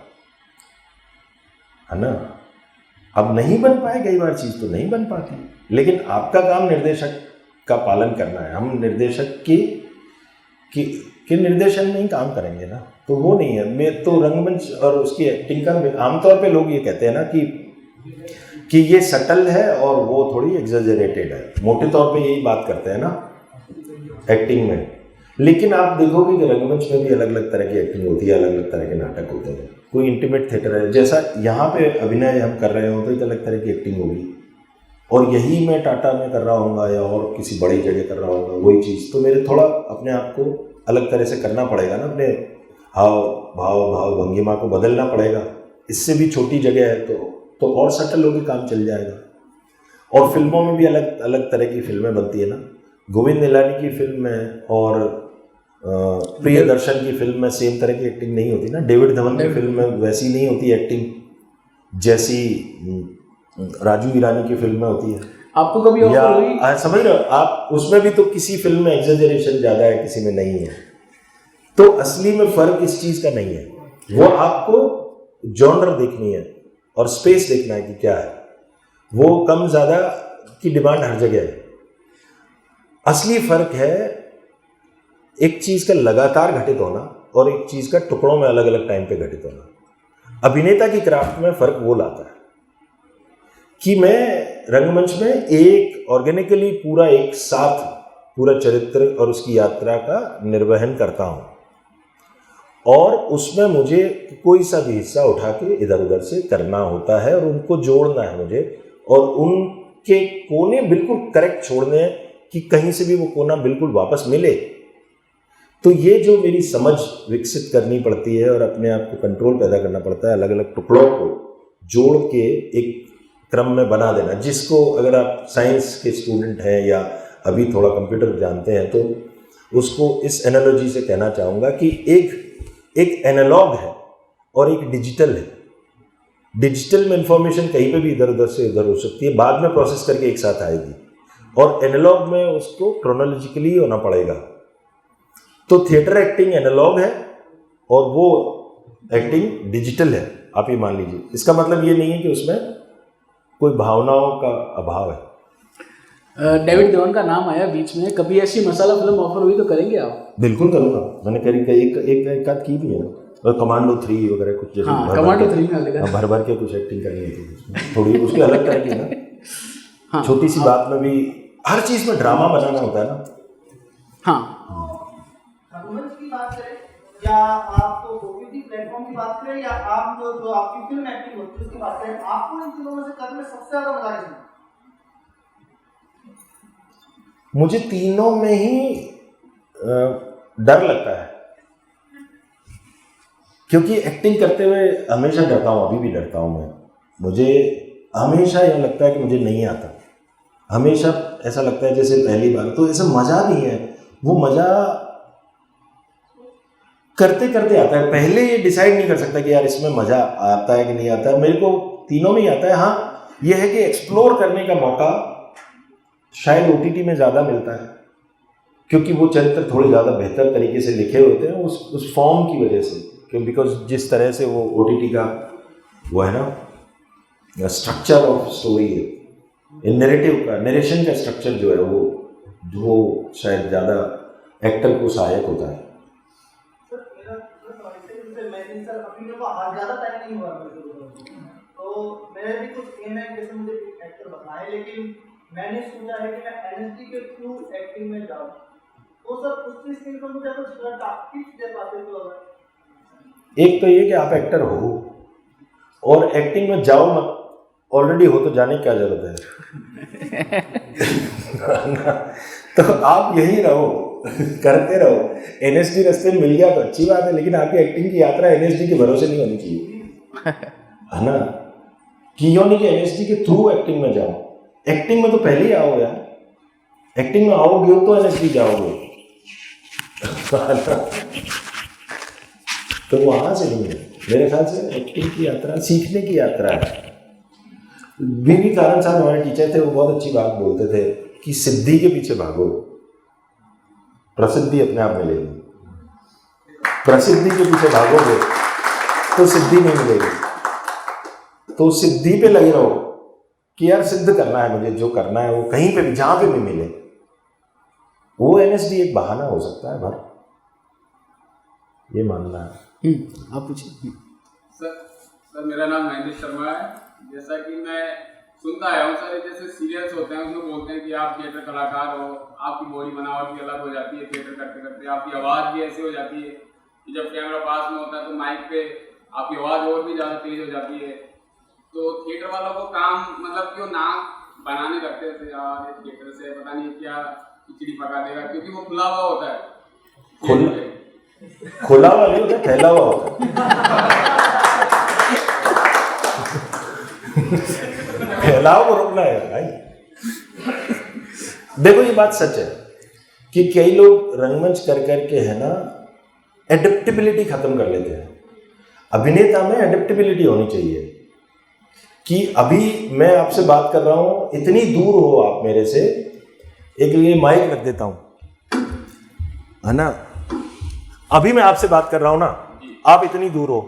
S2: है ना। अब नहीं बन पाए कई बार चीज़ तो नहीं बन पाती, लेकिन आपका काम निर्देशक का पालन करना है। हम निर्देशक के निर्देशन में ही काम करेंगे ना, तो वो नहीं है। मैं तो रंगमंच और उसकी एक्टिंग का आमतौर पे लोग ये कहते हैं ना कि ये सटल है और वो थोड़ी एग्जेजरेटेड है, मोटे तौर पे यही बात करते हैं ना एक्टिंग में। लेकिन आप देखोगे कि रंगमंच में भी अलग अलग तरह की एक्टिंग होती है, अलग अलग तरह के नाटक होते हैं। कोई इंटीमेट थिएटर है, जैसा यहाँ पे अभिनय हम कर रहे हो तो एक अलग तरह की एक्टिंग होगी, और यही मैं टाटा में कर रहा हूँगा या और किसी बड़ी जगह कर रहा हूँगा वही चीज़, तो मेरे थोड़ा अपने आप को अलग तरह से करना पड़ेगा ना, अपने हाव भाव भंगिमा को बदलना पड़ेगा। इससे भी छोटी जगह है तो और सटल होकर काम चल जाएगा। और फिल्मों में भी अलग अलग तरह की फिल्में बनती है ना। गोविंद निलानी की फिल्म में और प्रियदर्शन की फिल्म में सेम तरह की एक्टिंग नहीं होती ना। डेविड धवन की फिल्म में वैसी नहीं होती एक्टिंग जैसी राजू ईरानी की फिल्म में होती है।
S3: आपको कभी ऑफर हुई?
S2: समझ रहे हो आप, उसमें भी तो किसी फिल्म में एग्जेजरेशन ज़्यादा है, किसी में नहीं है। तो असली में फ़र्क इस चीज़ का नहीं है, वो आपको जॉनर देखनी है और स्पेस देखना है कि क्या है। वो कम ज़्यादा की डिमांड हर जगह है। असली फ़र्क है एक चीज़ का लगातार घटित होना और एक चीज़ का टुकड़ों में अलग अलग टाइम पे घटित होना। अभिनेता की क्राफ्ट में फ़र्क वो लाता है कि मैं रंगमंच में एक ऑर्गेनिकली पूरा एक साथ पूरा चरित्र और उसकी यात्रा का निर्वहन करता हूँ, और उसमें मुझे कोई सा भी हिस्सा उठा के इधर उधर से करना होता है और उनको जोड़ना है मुझे, और उनके कोने बिल्कुल करेक्ट छोड़ने हैं कि कहीं से भी वो कोना बिल्कुल वापस मिले। तो ये जो मेरी समझ विकसित करनी पड़ती है और अपने आप को कंट्रोल पैदा करना पड़ता है, अलग अलग टुकड़ों को जोड़ के एक क्रम में बना देना। जिसको अगर आप साइंस के स्टूडेंट हैं या अभी थोड़ा कंप्यूटर जानते हैं तो उसको इस एनालॉजी से कहना चाहूँगा कि एक एनालॉग है और एक डिजिटल है। डिजिटल में इंफॉर्मेशन कहीं पे भी इधर उधर से उधर हो सकती है, बाद में प्रोसेस करके एक साथ आएगी, और एनालॉग में उसको क्रोनोलॉजिकली होना पड़ेगा। तो थिएटर एक्टिंग एनालॉग है और वो एक्टिंग डिजिटल है, आप ये मान लीजिए। इसका मतलब ये नहीं है कि उसमें कोई भावनाओं का अभाव है।
S3: डेविड धवन का नाम आया बीच में, कभी ऐसी मसाला फिल्म ऑफर हुई तो करेंगे आप? बिल्कुल
S2: करूँगा, मैंने एक आध की भी है, और कमांडो 3 वगैरह कुछ जैसे।
S3: हाँ, कमांडो 3 में
S2: भर भर के कुछ एक्टिंग करनी होती, थोड़ी उसकी अलग तरह की ना। हाँ, छोटी सी बात में भी हर चीज़ में ड्रामा बनाना होता है ना।
S3: हाँ,
S6: रंगमंच की बात करें या आप ओटीटी प्लेटफॉर्म की बात करें या आप जो आपकी फिल्म एक्टिंग होती है उसकी बात करें, आपको इन तीनों में से करने में सबसे ज्यादा मजा किसमें?
S2: मुझे तीनों में ही डर लगता है, क्योंकि एक्टिंग करते हुए हमेशा डरता हूँ, अभी भी डरता हूँ मैं। मुझे हमेशा यह लगता है कि मुझे नहीं आता, हमेशा ऐसा लगता है जैसे पहली बार। तो ऐसा मज़ा नहीं है, वो मज़ा करते करते आता है। पहले ये डिसाइड नहीं कर सकता कि यार इसमें मज़ा आता है कि नहीं आता है। मेरे को तीनों में ही आता है। हाँ, ये है कि एक्सप्लोर करने का मौका शायद ओटीटी में ज़्यादा मिलता है, क्योंकि वो चरित्र थोड़े ज़्यादा बेहतर तरीके से लिखे होते हैं उस फॉर्म की वजह से। क्यों? बिकॉज जिस तरह से वो ओटीटी का वो है ना स्ट्रक्चर ऑफ स्टोरी है, नैरेटिव का, नरेशन का स्ट्रक्चर जो है वो शायद ज़्यादा एक्टर को सहायक होता है।
S6: ज़्यादा टाइम नहीं हुआ तो मेरे भी कुछ एम है, जैसे मुझे एक्टर बनना है, लेकिन मैंने सोचा है कि मैं एनएसडी के थ्रू एक्टिंग में जाऊँ। तो सर उस चीज़ के लिए मुझे अगर टिप्स दे पाते तो? अगर
S2: एक तो ये कि आप एक्टर हो और एक्टिंग में जाओ मत, ऑलरेडी हो तो जाने की क्या जरूरत है। तो आप यही रहो, करते रहो। एनएसडी रास्ते में मिल गया तो अच्छी बात है, लेकिन आपकी एक्टिंग की यात्रा एनएसडी के भरोसे नहीं होनी चाहिए, है ना। कि यो नहीं कि एनएसडी के थ्रू एक्टिंग में जाओ। एक्टिंग में तो पहले ही आओ यार, एक्टिंग में आओगे तो एनएसडी जाओगे। तो वहां से नहीं है। मेरे ख्याल से एक्टिंग की यात्रा सीखने की यात्रा है। वी कारण साहब हमारे टीचर थे, वो बहुत अच्छी बात बोलते थे कि सिद्धि के पीछे भागो, प्रसिद्धि अपने आप मिलेगी। प्रसिद्धि के पीछे भागोगे तो सिद्धि नहीं मिलेगी। तो सिद्धि पे लगे रहो कि यार सिद्ध करना है मुझे, जो करना है वो कहीं पे भी, जहां पे भी मिले। वो एनएसडी एक बहाना हो सकता है भर, ये मानना है।
S3: आप पूछिए।
S7: सर मेरा नाम महेंद्र शर्मा है। जैसा कि मैं सुनता आया हूँ सर, जैसे सीरियल्स होते हैं उसमें बोलते हैं कि आप थिएटर कलाकार हो, आपकी बॉडी बनावट भी अलग हो जाती है थिएटर करते करते, आपकी आवाज़ भी ऐसी हो जाती है कि जब कैमरा पास में होता है तो माइक पे आपकी आवाज़ और भी ज़्यादा तेज हो जाती है। तो थिएटर वालों को काम मतलब क्यों नाक बनाने लगते थे यार, थिएटर से पता नहीं क्या खिचड़ी पका देगा, क्योंकि वो खुला हुआ होता है।
S2: खुला हुआ नहीं होता, फैला हुआ होता फैलाव को रोकना है भाई। देखो ये बात सच है कि कई लोग रंगमंच कर करके है ना एडेप्टेबिलिटी खत्म कर लेते हैं। अभिनेता में एडेप्टेबिलिटी होनी चाहिए कि अभी मैं आपसे बात कर रहा हूं, इतनी दूर हो आप मेरे से, एक लिए माइक रख देता हूं, है ना, अभी मैं आपसे बात कर रहा हूं ना, आप इतनी दूर हो,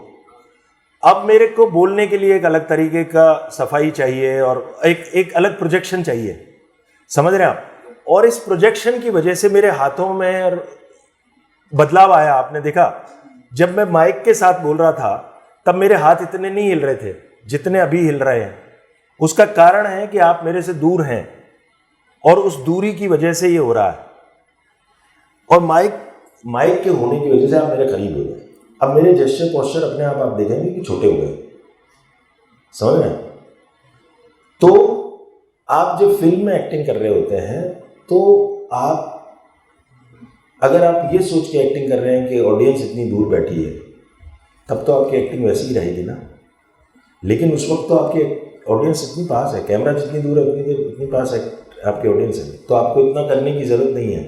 S2: अब मेरे को बोलने के लिए एक अलग तरीके का सफाई चाहिए और एक अलग प्रोजेक्शन चाहिए, समझ रहे हैं आप। और इस प्रोजेक्शन की वजह से मेरे हाथों में बदलाव आया। आपने देखा जब मैं माइक के साथ बोल रहा था तब मेरे हाथ इतने नहीं हिल रहे थे जितने अभी हिल रहे हैं। उसका कारण है कि आप मेरे से दूर हैं और उस दूरी की वजह से ये हो रहा है। और माइक के होने की वजह से आप मेरे करीब हो गए। अब मेरे जेस्चर पोस्चर अपने आप देखेंगे कि छोटे हो गए, समझ रहे हैं। तो आप जब फिल्म में एक्टिंग कर रहे होते हैं तो आप अगर आप ये सोच के एक्टिंग कर रहे हैं कि ऑडियंस इतनी दूर बैठी है, तब तो आपकी एक्टिंग वैसी ही रहेगी ना। लेकिन उस वक्त तो आपकी ऑडियंस इतनी पास है, कैमरा जितनी दूर है उतनी पास है आपकी ऑडियंस है, तो आपको इतना करने की जरूरत नहीं है।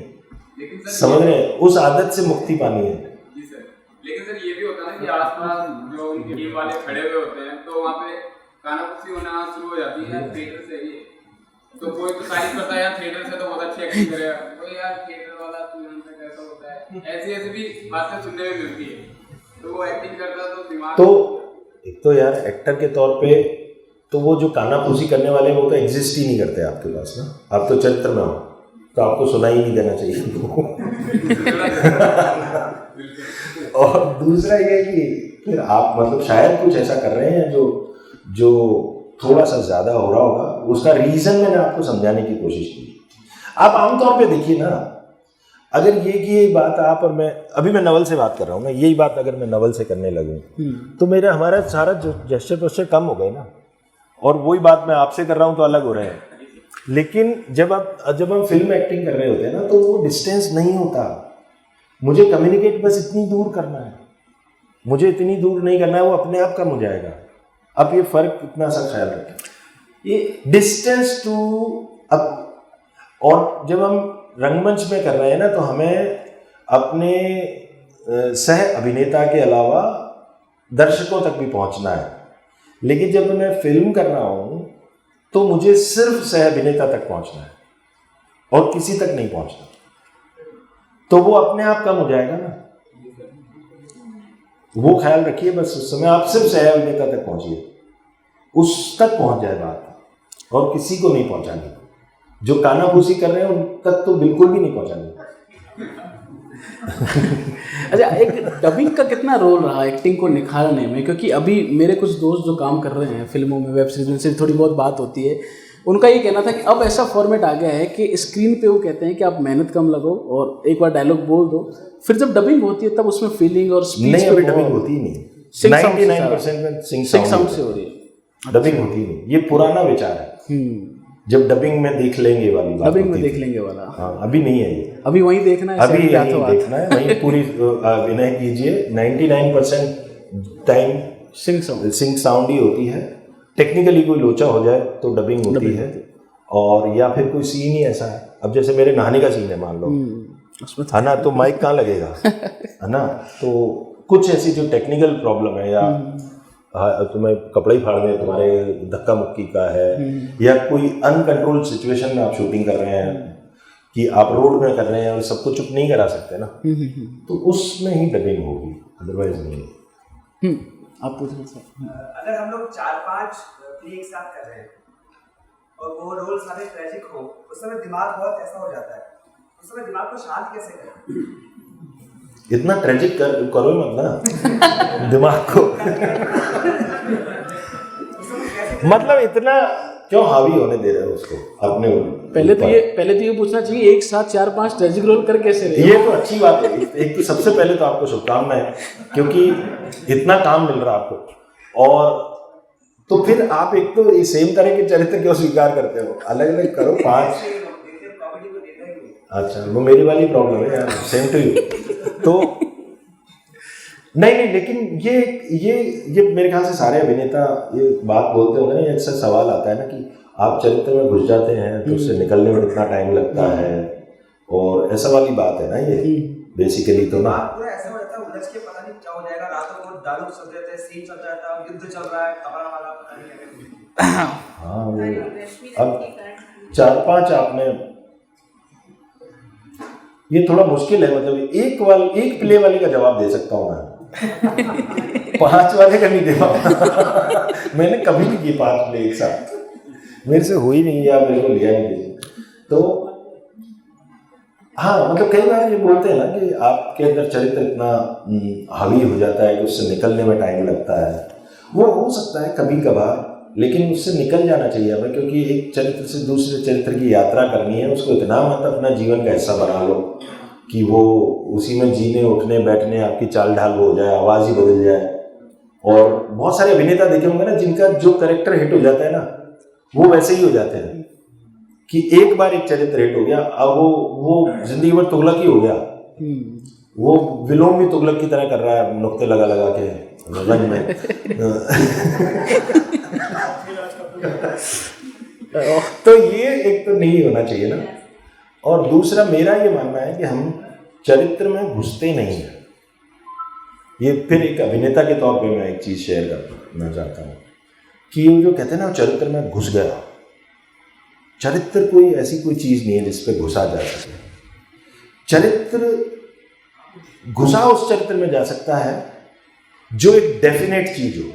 S2: समझ रहे हैं, उस आदत से मुक्ति पानी है।
S7: जी सर, लेकिन सर ये भी होता है ना कि आसपास जो उनकी टीम वाले खड़े हुए होते हैं तो वहाँ पे कानाफूसी होना शुरू हो जाती है थिएटर से ही। तो कोई तो तारीफ करता है यार थिएटर से तो बहुत अच्छी एक्टिंग करेगा, तो यार थिएटर वाला तो यहाँ पे कैसा होता है, ऐसी भी बातें सुनने में मिलती है। तो वो एक्टिंग करता है तो दिमाग, तो
S2: एक तो यार एक्टर के तौर पे तो वो जो कानाफूसी करने वाले वो तो एग्जिस्ट ही नहीं करते आपके पास ना। आप तो चरित्र में हो तो आपको सुनाई नहीं देना चाहिए। और दूसरा ये कि फिर आप मतलब शायद कुछ ऐसा कर रहे हैं जो थोड़ा सा ज़्यादा हो रहा होगा, उसका रीज़न मैंने आपको समझाने की कोशिश की। आप आमतौर पे देखिए ना, अगर ये बात आप और मैं नवल से बात कर रहा हूँ ना, यही बात अगर मैं नवल से करने लगूँ तो हमारा सारा जेस्चर पोस्चर कम हो गए ना, और वही बात मैं आपसे कर रहा हूँ तो अलग हो रहे हैं। लेकिन जब हम फिल्म एक्टिंग कर रहे होते हैं ना तो वो डिस्टेंस नहीं होता। मुझे कम्युनिकेट बस इतनी दूर करना है, मुझे इतनी दूर नहीं करना है, वो अपने आप कम हो जाएगा। अब ये फर्क इतना सा ख्याल रखें, ये डिस्टेंस टू अब। और जब हम रंगमंच में कर रहे हैं ना तो हमें अपने सह अभिनेता के अलावा दर्शकों तक भी पहुंचना है। लेकिन जब मैं फिल्म कर रहा हूं तो मुझे सिर्फ सह अभिनेता तक पहुंचना है और किसी तक नहीं पहुंचना, तो वो अपने आप कम हो जाएगा ना। वो ख्याल रखिए, बस उस समय आप सिर्फ सह अभिनेता तक पहुंचिए, उस तक पहुंच जाए बात, और किसी को नहीं पहुंचानी। जो कानाफूसी कर रहे हैं उन तक तो बिल्कुल भी नहीं पहुंचानी।
S3: अच्छा, एक डबिंग का कितना रोल रहा एक्टिंग को निखारने में? क्योंकि अभी मेरे कुछ दोस्त जो काम कर रहे हैं फिल्मों में, वेब सीरीज में, से थोड़ी बहुत बात होती है, उनका ये कहना था कि अब ऐसा फॉर्मेट आ गया है कि स्क्रीन पे वो कहते हैं कि आप मेहनत कम लगो और एक बार डायलॉग बोल दो, फिर जब डबिंग होती है तब उसमें फीलिंग और स्पीच
S2: नहीं, अभी डबिंग होती ही नहीं। 99% में सिंग साउंड से हो रही है, डबिंग होती ही नहीं। ये पुराना विचार है, जब डबिंग में देख लेंगे वाली बात, डबिंग में देख लेंगे वाला, हाँ, अभी नहीं है ये। अभी वहीं देखना है, अभी यहीं देखना है, वहीं पूरी विनय कीजिए। 99% टाइम सिंग साउंड ही होती है। टेक्निकली कोई लोचा हो जाए तो डबिंग होती है, और या फिर कोई सीन ही ऐसा है। अब जैसे मेरे नहाने का सीन है मान लो, है ना, तो माइक कहाँ लगेगा, है ना, तो कुछ ऐसी जो टेक्निकल प्रॉब्लम है या तुम्हें कपड़े ही फाड़ दें, तुम्हारे धक्का मुक्की का है, या कोई अनकंट्रोल्ड सिचुएशन में आप शूटिंग कर रहे हैं कि आप रोड में कर रहे हैं और सबको चुप नहीं करा सकते ना, तो उसमें ही डबिंग होगी, अदरवाइज नहीं।
S3: आप पूछ रहे सर।
S8: अगर हम लोग 4-5 प्ले एक साथ कर रहे हैं और वो रोल सारे ट्रेजिक हो, उस समय दिमाग बहुत ऐसा हो जाता है, उस समय दिमाग को शांत कैसे करें?
S2: इतना ट्रेजिक करो ही मत ना दिमाग को मतलब इतना क्यों हावी होने दे रहे हो उसको अपने
S3: पहले तो ये पूछना चाहिए एक साथ 4-5 ट्रेजिक रोल कर कैसे रहे?
S2: ये तो अच्छी बात है। एक तो सबसे पहले तो आपको शुभकामनाएं, क्योंकि इतना काम मिल रहा है आपको, और तो फिर आप एक तो सेम तरह के चरित्र क्यों स्वीकार करते हो? अलग अलग करो 5। अच्छा, वो मेरी वाली प्रॉब्लम है यार, सेम टू यू। तो नहीं, लेकिन ये मेरे ख्याल से सारे अभिनेता ये बात बोलते होंगे ना, ये अक्सर सवाल आता है ना कि आप चरित्र में घुस जाते हैं तो उससे निकलने में कितना टाइम लगता है, और ऐसा वाली बात है ना ये बेसिकली। तो ना
S8: पूरा ऐसा हो जाता है, उलझ के पता नहीं क्या हो जाएगा, रातों को डायलॉग चल जाते हैं, सीन चल जाता है, युद्ध चल रहा है, कपड़ा वाला पता नहीं क्या।
S2: हाँ, वो अब 4-5 आपने, ये थोड़ा मुश्किल है, मतलब एक प्ले वाले का जवाब दे सकता हूँ मैं 5 वाले का नहीं दे पाऊंगा मैंने कभी नहीं की 5 प्ले एक साथ, मेरे से हुई नहीं या मेरे को लिया नहीं किसी। तो हाँ, मतलब कई बार ये बोलते हैं ना कि आपके अंदर चरित्र इतना हावी हो जाता है कि उससे निकलने में टाइम लगता है। वो हो सकता है कभी कभार, लेकिन उससे निकल जाना चाहिए हमें, क्योंकि एक चरित्र से दूसरे चरित्र की यात्रा करनी है। उसको इतना मत अपना जीवन का हिस्सा बना लो कि वो उसी में जीने उठने बैठने आपकी चाल ढाल हो जाए, आवाज़ ही बदल जाए। और बहुत सारे अभिनेता देखे होंगे ना जिनका जो कैरेक्टर हिट हो जाता है ना, वो वैसे ही हो जाते हैं कि एक बार एक चरित्र हिट हो गया, अब वो जिंदगी भर तुगलक ही हो गया। वो विलोम भी तुगलक की तरह कर रहा है, नुक्ते लगा लगा के रंग में तो ये एक तो नहीं होना चाहिए ना। और दूसरा मेरा ये मानना है कि हम चरित्र में घुसते नहीं हैं। ये फिर एक अभिनेता के तौर पे मैं एक चीज़ शेयर करना चाहता हूँ कि वो जो कहते हैं ना चरित्र में घुस गया, चरित्र कोई ऐसी कोई चीज़ नहीं है जिस पे घुसा जा सके। चरित्र घुसा उस चरित्र में जा सकता है जो एक डेफिनेट चीज़ हो।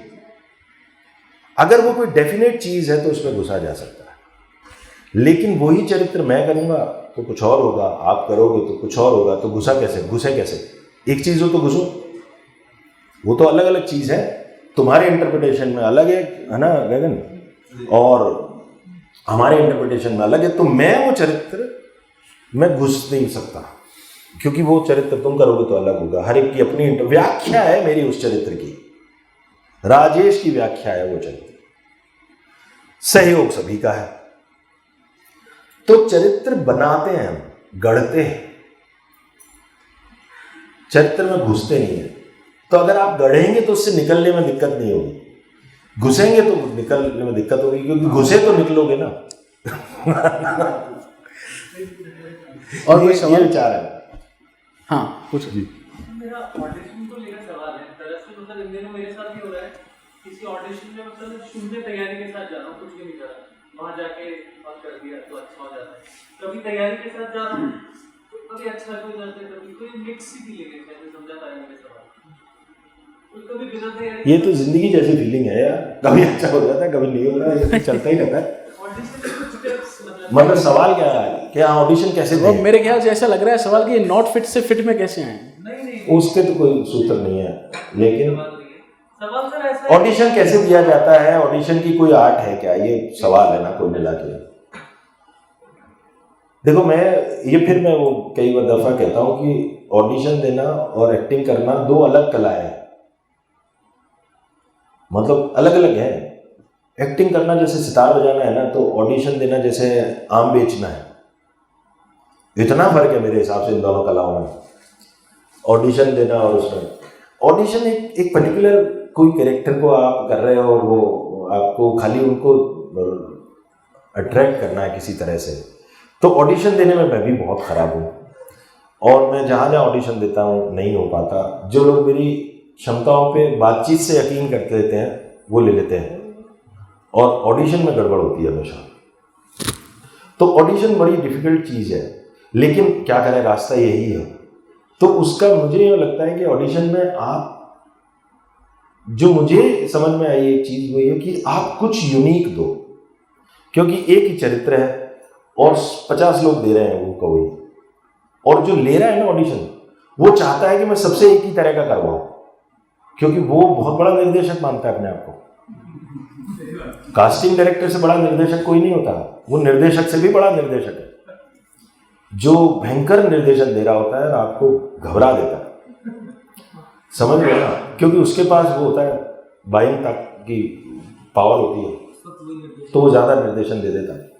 S2: अगर वो कोई डेफिनेट चीज़ है तो उसमें घुसा जा सकता है, लेकिन वही चरित्र मैं करूँगा तो कुछ और होगा, आप करोगे तो कुछ और होगा, तो घुसे कैसे? एक चीज़ हो तो घुसो, वो तो अलग अलग चीज़ है। तुम्हारे इंटरप्रिटेशन में अलग है ना गगन, और हमारे इंटरप्रिटेशन में अलग है। तो मैं वो चरित्र में घुस नहीं सकता, क्योंकि वो चरित्र तुम करोगे तो अलग होगा। हर एक की अपनी व्याख्या है मेरी उस चरित्र की, राजेश की व्याख्या है वो चरित्र, सहयोग सभी का है। तो चरित्र बनाते हैं हम, गढ़ते हैं, चरित्र में घुसते नहीं है। तो अगर आप गढ़ेंगे तो उससे निकलने में दिक्कत नहीं होगी, घुसेंगे तो निकलने में दिक्कत होगी, क्योंकि घुसे तो निकलोगे ना और कोई सवाल विचार है?
S3: हाँ पूछो जी।
S9: मेरा ऑडिशन को लेकर सवाल है। दरअसल मतलब इन दिनों मेरे साथ भी हो रहा है, किसी ऑडिशन में मतलब शून्य तैयारी के साथ जा रहा हूँ, कुछ भी नहीं करा, वहाँ जाके और कर दिया तो अच्छा हो जाता है। कभी तैयारी के साथ जा रहा हूँ तो कभी अच्छा हो जाता है, कभी कोई मिक्स ही फीलिंग है। कैसे समझा पाया मेरे सवाल? कभी बिना तैयारी, ये
S2: तो जिंदगी जैसी फीलिंग है यार, कभी अच्छा हो जाता है कभी नहीं होता, ये तो चलता ही रहता है। मतलब सवाल क्या है कि ऑडिशन कैसे
S3: वो मेरे ख्याल से ऐसा लग रहा है सवाल कि नॉट फिट से फिट में कैसे आए?
S9: नहीं
S2: उसके तो कोई सूत्र नहीं है, लेकिन
S9: सवाल सर ऐसा
S2: ऑडिशन कैसे दिया जाता है, ऑडिशन की कोई आर्ट है क्या, ये सवाल है ना कुल मिला के। देखो मैं वो कई बार दफा कहता हूँ कि ऑडिशन देना और एक्टिंग करना दो अलग कलाएं हैं, मतलब अलग अलग है। एक्टिंग करना जैसे सितार बजाना है ना, तो ऑडिशन देना जैसे आम बेचना है। इतना फर्क है मेरे हिसाब से इन दोनों कलाओं में, ऑडिशन देना और उसमें। ऑडिशन एक पर्टिकुलर कोई कैरेक्टर को आप कर रहे हो और वो आपको खाली उनको अट्रैक्ट करना है किसी तरह से, तो ऑडिशन देने में मैं भी बहुत ख़राब हूँ, और मैं जहाँ ऑडिशन देता हूँ नहीं हो पाता। जो लोग मेरी क्षमताओं पे बातचीत से यकीन करते लेते हैं, वो ले लेते हैं, और ऑडिशन में गड़बड़ होती है हमेशा। तो ऑडिशन बड़ी डिफिकल्ट चीज़ है, लेकिन क्या करें, रास्ता यही है। तो उसका मुझे ये लगता है कि ऑडिशन में आप, जो मुझे समझ में आई एक चीज़ वो ये कि आप कुछ यूनिक दो, क्योंकि एक ही चरित्र है और 50 लोग दे रहे हैं वो कोई, और जो ले रहा है ना ऑडिशन वो चाहता है कि मैं सबसे एक ही तरह का करवाऊं, क्योंकि वो बहुत बड़ा निर्देशक मानता है अपने आप को। कास्टिंग डायरेक्टर से बड़ा निर्देशक कोई नहीं होता, वो निर्देशक से भी बड़ा निर्देशक है, जो भयंकर निर्देशन दे रहा होता है और आपको घबरा देता है, समझ रहे हो ना, क्योंकि उसके पास वो होता है बाइंग तक की पावर होती है, तो वो ज़्यादा निर्देशन दे देता है।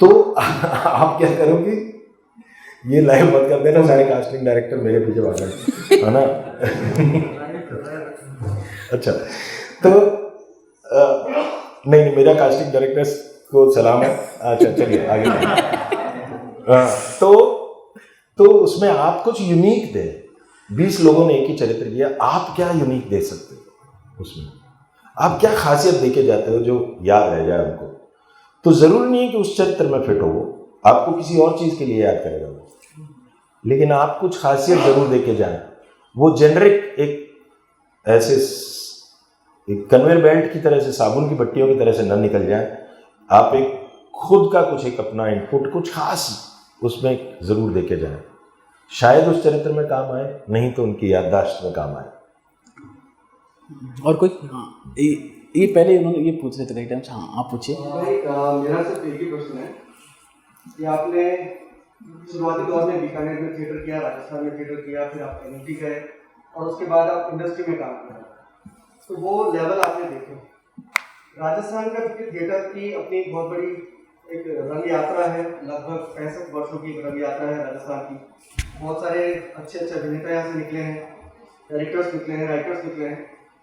S2: तो आप क्या करोगे, ये लाइव मत कर देना, सारे कास्टिंग डायरेक्टर मेरे पीछे भाग रहे है ना। अच्छा, तो नहीं, मेरा कास्टिंग डायरेक्टर्स को सलाम है। अच्छा चलिए आगे। तो उसमें आप कुछ यूनिक दे, 20 लोगों ने एक ही चरित्र किया, आप क्या यूनिक दे सकते हो उसमें, आप क्या खासियत देके जाते हो जो याद रह जाए उनको। तो जरूरी नहीं है कि उस चरित्र में फिट हो, वो आपको किसी और चीज के लिए याद करेगा वो, लेकिन आप कुछ खासियत जरूर देके जाएं। वो जेनरिक एक ऐसे एक कन्वेयर बेल्ट की तरह से, साबुन की पट्टियों की तरह से न निकल जाए, आप एक खुद का कुछ एक अपना इनपुट कुछ खास उसमें जरूर देके जाएं, शायद उस चरित्र में काम आए, नहीं तो उनकी याददाश्त में काम आए।
S3: और कोई? हाँ, ये पहले उन्होंने ये पूछ रहे थे राइट टाइम से। हाँ आप पूछिए।
S10: भाई मेरा सिर्फ एक ही प्रश्न है कि आपने शुरुआती दौर में बीकानेर में थिएटर किया, राजस्थान में थिएटर किया, फिर आप एनटी गए और उसके बाद आप इंडस्ट्री में काम कर रहे हैं, तो वो लेवल आपने देखे। राजस्थान का थिएटर की अपनी बहुत बड़ी एक रंग यात्रा है, लगभग 65 वर्षों की रंग यात्रा है राजस्थान की। बहुत सारे अच्छे अभिनेता यहाँ से निकले हैं, डायरेक्टर्स निकले हैं, राइटर्स निकले हैं।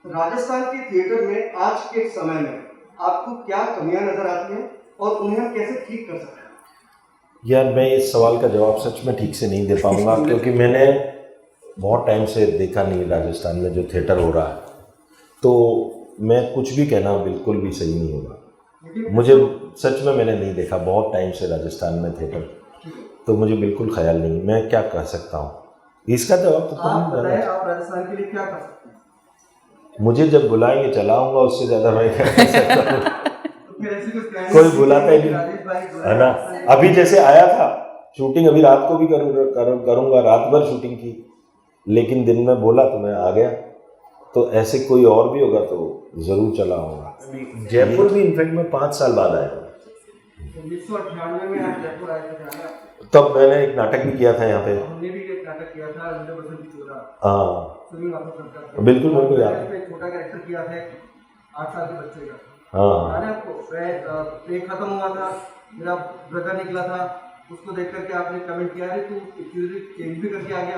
S10: राजस्थान के थिएटर में आज के समय में आपको क्या कमियां नजर आती हैं और उन्हें हम कैसे ठीक कर सकते हैं?
S2: यार मैं इस सवाल का जवाब सच में ठीक से नहीं दे पाऊंगा, क्योंकि मैंने बहुत टाइम से देखा नहीं राजस्थान में जो थिएटर हो रहा है, तो मैं कुछ भी कहना बिल्कुल भी सही नहीं होगा। मुझे सच में मैंने नहीं देखा बहुत टाइम से राजस्थान में थिएटर, तो मुझे बिल्कुल ख्याल नहीं, मैं क्या कह सकता हूँ इसका जवाब। तो
S10: आप बताएं, आप राजस्थान के लिए क्या कर सकते हैं?
S2: मुझे जब बुलाएंगे चलाऊंगा, उससे ज़्यादा मैं क्या कर सकता हूँ। कोई बुलाता ही नहीं है ना। अभी जैसे आया था शूटिंग, अभी रात को भी करूँगा, रात भर शूटिंग की, लेकिन दिन में बोला तो मैं आ गया। तो ऐसे कोई और भी होगा तो ज़रूर चला होगा। जयपुर भी इनफैक्ट मैं 5 साल बाद आया।
S10: 1998 में आप जयपुर आए थे,
S2: तब मैंने एक नाटक भी किया था यहाँ पे।
S10: हमने भी एक नाटक किया था,
S2: हाँ बिल्कुल, मेरे को याद है।
S10: छोटा कैरेक्टर किया था 8 साल के बच्चे का।
S2: हाँ
S10: याद है आपको? ब्रेक खत्म हुआ था, मेरा ब्रदर निकला था, उसको देख करके आपने कमेंट किया, अरे तू चेंज भी करके आ गया।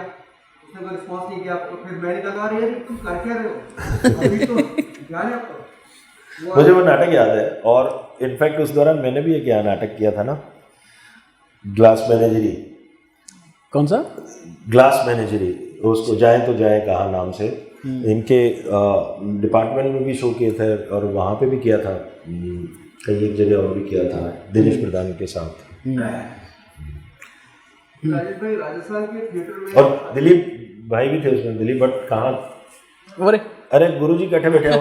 S10: उसने कोई रिस्पॉन्स नहीं किया, तो फिर मैंने कहा अरे तुम कर क्या रहे हो, अभी तो ध्यान है आपको।
S2: मुझे वो नाटक याद है, और इनफैक्ट उस दौरान मैंने भी एक यहाँ नाटक किया था ना, ग्लास मैनेजरी।
S3: कौन सा?
S2: ग्लास मैनेजरी, उसको जाए तो जाए कहाँ नाम से, इनके डिपार्टमेंट में भी शो किए थे और वहाँ पे भी किया था, कई एक जगह और भी किया था दिनेश प्रधान के साथ।
S10: राजेश भाई, राजस्थान के थिएटर में
S2: और दिलीप भाई भी थे उसमें, दिलीप भट्ट कहाँ, अरे गुरुजी कट्ठे बैठे हो।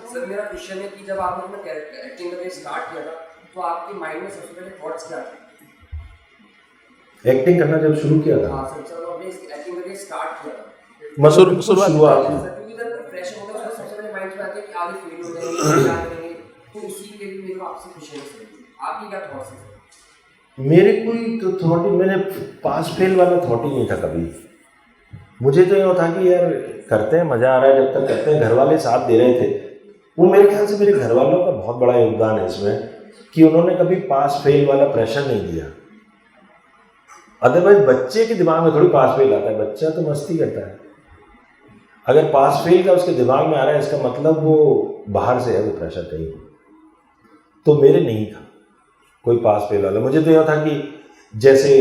S11: सर मेरा क्वेश्चन है कि जब आपने एक्टिंग करने स्टार्ट किया था तो आपके माइंड में सबसे पहले थॉट्स क्या थे?
S2: एक्टिंग करना जब शुरू किया था?
S11: हाँ सर, जब आपने एक्टिंग करने स्टार्ट किया था,
S2: मतलब शुरुआत
S11: क्योंकि जब प्रेशर होता है सबसे पहले माइंड में आता है कि आगे फेल हो जाएंगे, क्या करेंगे, तो इसी के लिए मेरे को आपसे क्वेश्चन है आपकी क्या थॉट्स हैं?
S2: मेरे कोई तो थॉट ही, मैंने पास फेल वाला थॉट ही नहीं था कभी। मुझे तो ये था कि यार करते हैं, मज़ा आ रहा है, जब तक करते हैं। घर वाले साथ दे रहे थे, वो मेरे ख्याल से मेरे घर वालों का बहुत बड़ा योगदान है इसमें कि उन्होंने कभी पास फेल वाला प्रेशर नहीं दिया। अदरवाइज बच्चे के दिमाग में थोड़ी पास फेल आता है, बच्चा तो मस्ती करता है। अगर पास फेल का उसके दिमाग में आ रहा है, इसका मतलब वो बाहर से है वो प्रेशर कहीं, तो मेरे नहीं था। कोई पास फेल वाला। मुझे तो यह था कि जैसे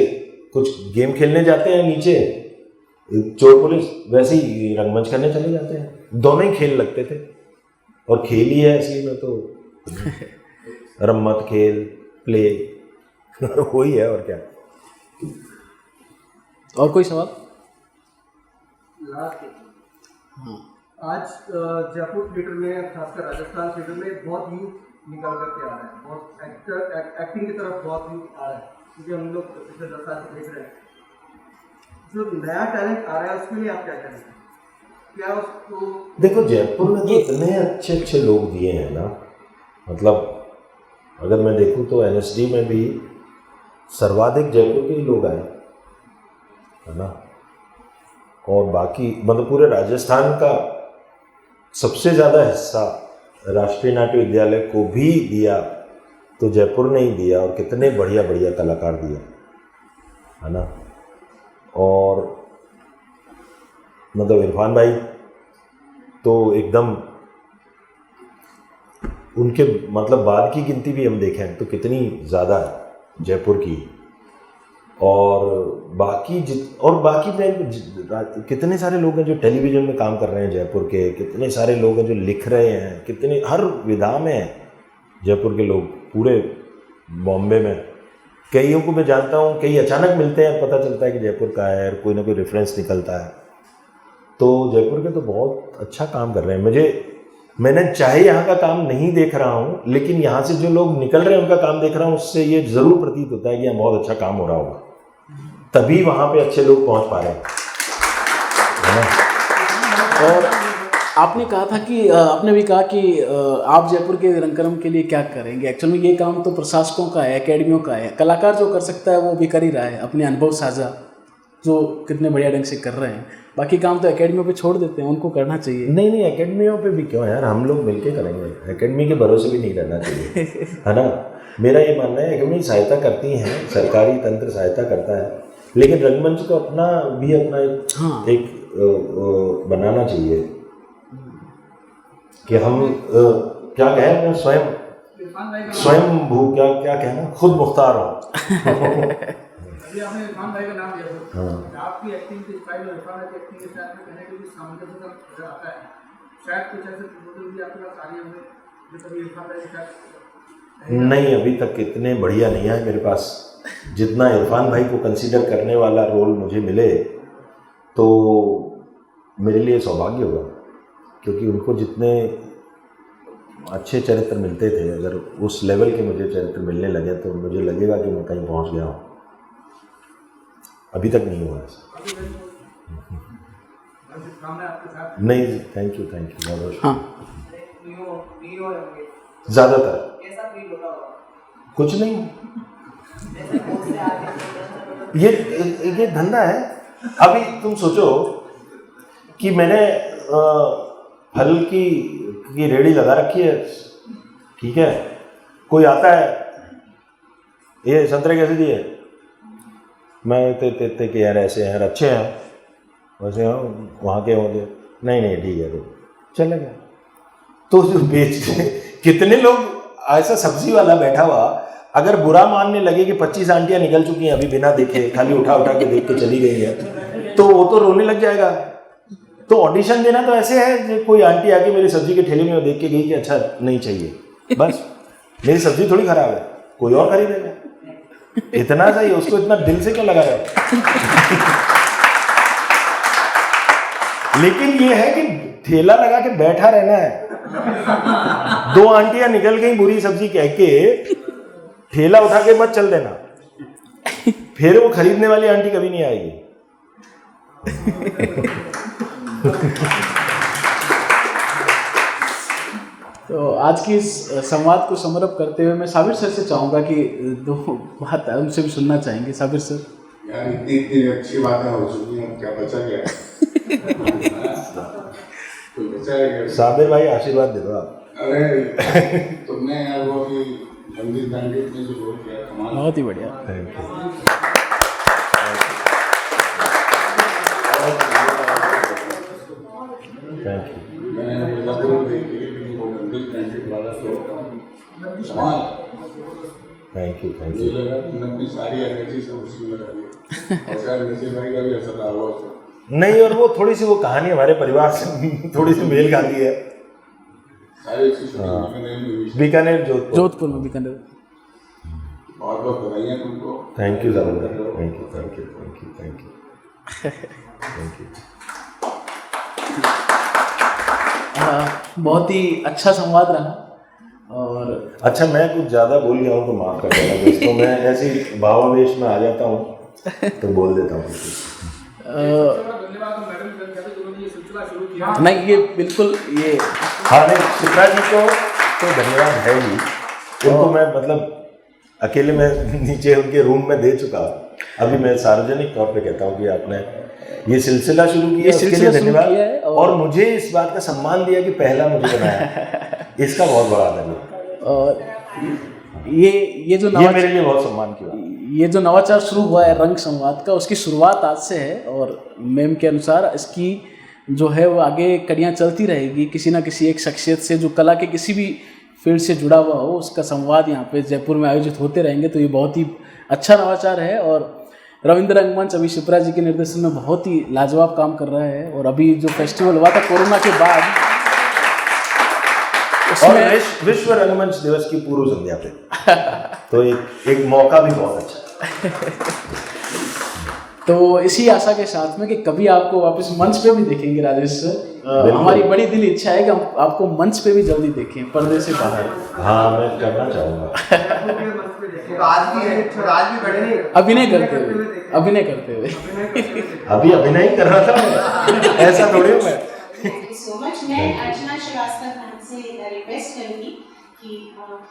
S2: कुछ गेम खेलने जाते हैं नीचे चोर पुलिस, वैसे ही रंगमंच करने चले जाते हैं। दोनों ही खेल लगते थे और खेल ही है असली में तो रम्मत खेल प्ले वही है और क्या।
S3: और कोई सवाल?
S10: लास्ट आज जयपुर थिएटर में, खासकर राजस्थान थिएटर में बहुत यूथ निकल करके आ रहा है, बहुत एक्टिंग की तरफ बहुत यूथ आ रहा है, क्योंकि हम लोग पिछले 10 साल से देख रहे हैं। जो नया टैलेंट आ रहा है उसके लिए आप क्या करेंगे? क्या उसको
S2: देखो जयपुर में तो इतने अच्छे अच्छे लोग दिए हैं ना, मतलब अगर मैं देखूं तो NSD में भी सर्वाधिक जयपुर के ही लोग आए है ना, और बाकी मतलब पूरे राजस्थान का सबसे ज़्यादा हिस्सा राष्ट्रीय नाट्य विद्यालय को भी दिया तो जयपुर ने ही दिया, और कितने बढ़िया बढ़िया कलाकार दिया है ना। और मतलब इरफान भाई तो एकदम उनके मतलब बाद की गिनती भी हम देखें तो कितनी ज़्यादा है जयपुर की, और बाकी कितने सारे लोग हैं जो टेलीविज़न में काम कर रहे हैं जयपुर के, कितने सारे लोग हैं जो लिख रहे हैं, कितने हर विधा में हैं जयपुर के लोग पूरे बॉम्बे में। कईयों को मैं जानता हूँ, कई अचानक मिलते हैं, पता चलता है कि जयपुर का है, कोई ना कोई रेफरेंस निकलता है। तो जयपुर के तो बहुत अच्छा काम कर रहे हैं। मैंने चाहे यहाँ का काम नहीं देख रहा हूँ, लेकिन यहाँ से जो लोग निकल रहे हैं उनका काम देख रहा हूँ, उससे ये ज़रूर प्रतीत होता है कि यहाँ बहुत अच्छा काम हो रहा होगा, तभी वहाँ पे अच्छे लोग पहुँच पा रहे हैं।
S3: और आपने कहा था कि आपने भी कहा कि आप जयपुर के रंगकर्म के लिए क्या करेंगे। एक्चुअल में ये काम तो प्रशासकों का है, एकेडमियों का है। कलाकार जो कर सकता है वो भी कर ही रहा है, अपने अनुभव साझा जो कितने बढ़िया ढंग से कर रहे हैं। बाकी काम तो एकेडमियों पे छोड़ देते हैं, उनको करना चाहिए।
S2: नहीं एकेडमियों पे भी क्यों यार, हम लोग मिलके करेंगे, एकेडमी के भरोसे भी नहीं रहना चाहिए है ना। मेरा ये मानना है एकेडमी सहायता करती हैं, सरकारी तंत्र सहायता करता है, लेकिन रंगमंच को अपना एक बनाना चाहिए कि हम क्या कहें, स्वयं भू क्या कहना, खुद मुख्तार हो।
S1: अभी आपने इरफान भाई का नाम लिया था, आपकी एक्टिंग की स्टाइल और इरफान भाई की एक्टिंग के स्टाइल में कहने के लिए सामंजस्य का नजर आता है। शायद कुछ ऐसे प्रपोजल भी आपके पास आ रहे होंगे जो कभी इरफान भाई के साथ
S2: नहीं, अभी तक इतने बढ़िया नहीं है मेरे पास। जितना इरफान भाई को कंसीडर करने वाला रोल मुझे मिले तो मेरे लिए सौभाग्य होगा, क्योंकि उनको जितने अच्छे चरित्र मिलते थे, अगर उस लेवल के मुझे चरित्र मिलने लगे तो मुझे लगेगा कि मैं कहीं पहुंच गया हूँ। अभी तक नहीं हुआ ऐसा। नहीं, थैंक यू बहुत।
S3: हाँ,
S2: ज़्यादातर कुछ नहीं, ये धंधा है। अभी तुम सोचो कि मैंने फल की रेहड़ी लगा रखी है, ठीक है, कोई आता है, ये संतरे कैसे दिए, मैं ते कि यार ऐसे हैं, अच्छे हैं, वैसे हाँ वहाँ के होंगे, नहीं ठीक है, तो चले गए। तो जो बेचते कितने लोग, ऐसा सब्जी वाला बैठा हुआ अगर बुरा मानने लगे कि 25 आंटियां निकल चुकी हैं अभी बिना देखे, खाली उठा के देख के चली गई है, तो वो तो रोने लग जाएगा। तो ऑडिशन देना तो ऐसे है कि कोई आंटी आके मेरी सब्जी के ठेले में देख के गई कि अच्छा नहीं चाहिए, बस मेरी सब्जी थोड़ी खराब है, कोई और खरीदेगा, इतना सही, उसको इतना दिल से क्यों लगा रहे हो। लेकिन ये है कि ठेला लगा के बैठा रहना है। 2 आंटियां निकल गई बुरी सब्जी कह के, ठेला उठा के मत चल देना, फिर वो खरीदने वाली आंटी कभी नहीं आएगी।
S3: तो आज की इस संवाद को समरअप करते हुए मैं साबिर सर से चाहूँगा कि 2 बात उनसे भी सुनना चाहेंगे। साबिर सर,
S12: यार इतनी अच्छी बातें हो चुकी हैं, क्या बचा गया? कोई बचा गया?
S2: साबिर भाई आशीर्वाद दे दो आप।
S12: अरे तुमने यार वो अभी जंगली बैंडिट में जो रोल किया, कमाल,
S3: बहुत ही बढ़िया।
S2: Thank you.
S12: मैंने वो जंगली बैंडिट वाला शो कमाल।
S2: थैंक यू थैंक
S12: मुझे
S2: यू।
S12: लगा कि मैंने अपनी सारी एनर्जी सब उसमें लगा दी और शायद नसीब भाई का भी असर रहा हुआ उसको।
S2: नहीं, और वो थोड़ी सी वो कहानी हमारे परिवार से थोड़ी सी मेल खाती है।
S12: सारी उसकी शूटिंग
S2: बीकानेर
S3: जोधपुर में बीकानेर।
S12: बहुत बहुत बधाइयाँ तुमको।
S2: Thank you sir, thank you thank you thank you thank you thank you.
S3: बहुत ही अच्छा संवाद रहा। और
S2: अच्छा, मैं कुछ ज़्यादा बोल गया हूँ तो माफ़ कर देना दोस्तों, मैं ऐसे ही भावावेश में आ जाता हूँ तो बोल देता हूँ।
S1: धन्यवाद मैडम ने ये सिलसिला शुरू किया।
S3: नहीं, ये बिल्कुल ये
S2: हाँ नहीं, चित्रा जी को तो धन्यवाद है ही, उनको मैं मतलब अकेले मैं नीचे उनके रूम में दे चुका हूँ। अभी मैं सार्वजनिक तौर पे कहता हूँ कि आपने ये सिलसिला शुरू किया, उसके लिए धन्यवाद। और मुझे इस बात का सम्मान दिया कि पहला मुझे बनाया, इसका बहुत बड़ा धन्यवाद।
S3: और ये जो
S2: ये मेरे लिए बहुत सम्मान की बात।
S3: ये जो नवाचार शुरू हुआ है रंग संवाद का, उसकी शुरुआत आज से है और मैम के अनुसार इसकी जो है वो आगे कड़ियाँ चलती रहेगी। किसी ना किसी एक शख्सियत से जो कला के किसी भी फील्ड से जुड़ा हुआ हो, उसका संवाद यहाँ पे जयपुर में आयोजित होते रहेंगे। तो ये बहुत ही अच्छा नवाचार है और रविंद्र रंगमंच अभी शिप्रा जी के निर्देशन में बहुत ही लाजवाब काम कर रहा है। और अभी जो फेस्टिवल हुआ था कोरोना के बाद,
S2: और विश्व रंगमंच दिवस की पूर्व संध्या पे तो एक मौका भी बहुत अच्छा।
S3: तो इसी आशा के साथ में कि कभी आपको वापस मंच पे भी देखेंगे राजेश सर। हमारी बड़ी दिल इच्छा है कि हम आपको मंच पे भी जल्दी देखें, पर्दे से बाहर।
S2: हाँ, मैं करना चाहूँगा।
S3: अभिनय करते हुए
S2: अभी अभिनय कर रहा था, ऐसा थोड़ी हूँ मैं।
S13: So much. मैं अर्चना श्रीवास्तव से रिक्वेस्ट करूँगी कि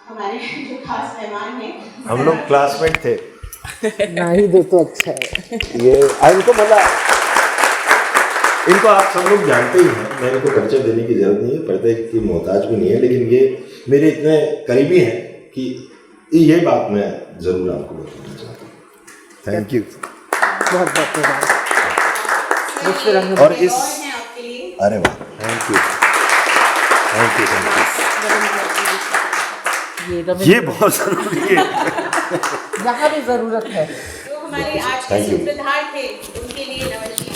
S13: हमारे जो खास मेहमान हैं,
S2: हम लोग क्लासमेट थे।
S3: नहीं दे तो अच्छा है
S2: ये इनको इनको आप सब लोग जानते ही हैं, मैं इनको परिचय देने की जरूरत नहीं है, परिचय की मोहताज भी नहीं है, लेकिन ये मेरे इतने करीबी हैं कि ये बात मैं जरूर आपको बताना चाहता हूँ। थैंक यू,
S3: बहुत बहुत।
S2: और इस अरे वाह, thank you thank you thank you. ये बहुत जरूरी है,
S13: यहाँ भी जरूरत है। तो हमारे आज के सूत्रधार थे, उनके लिए नवल जी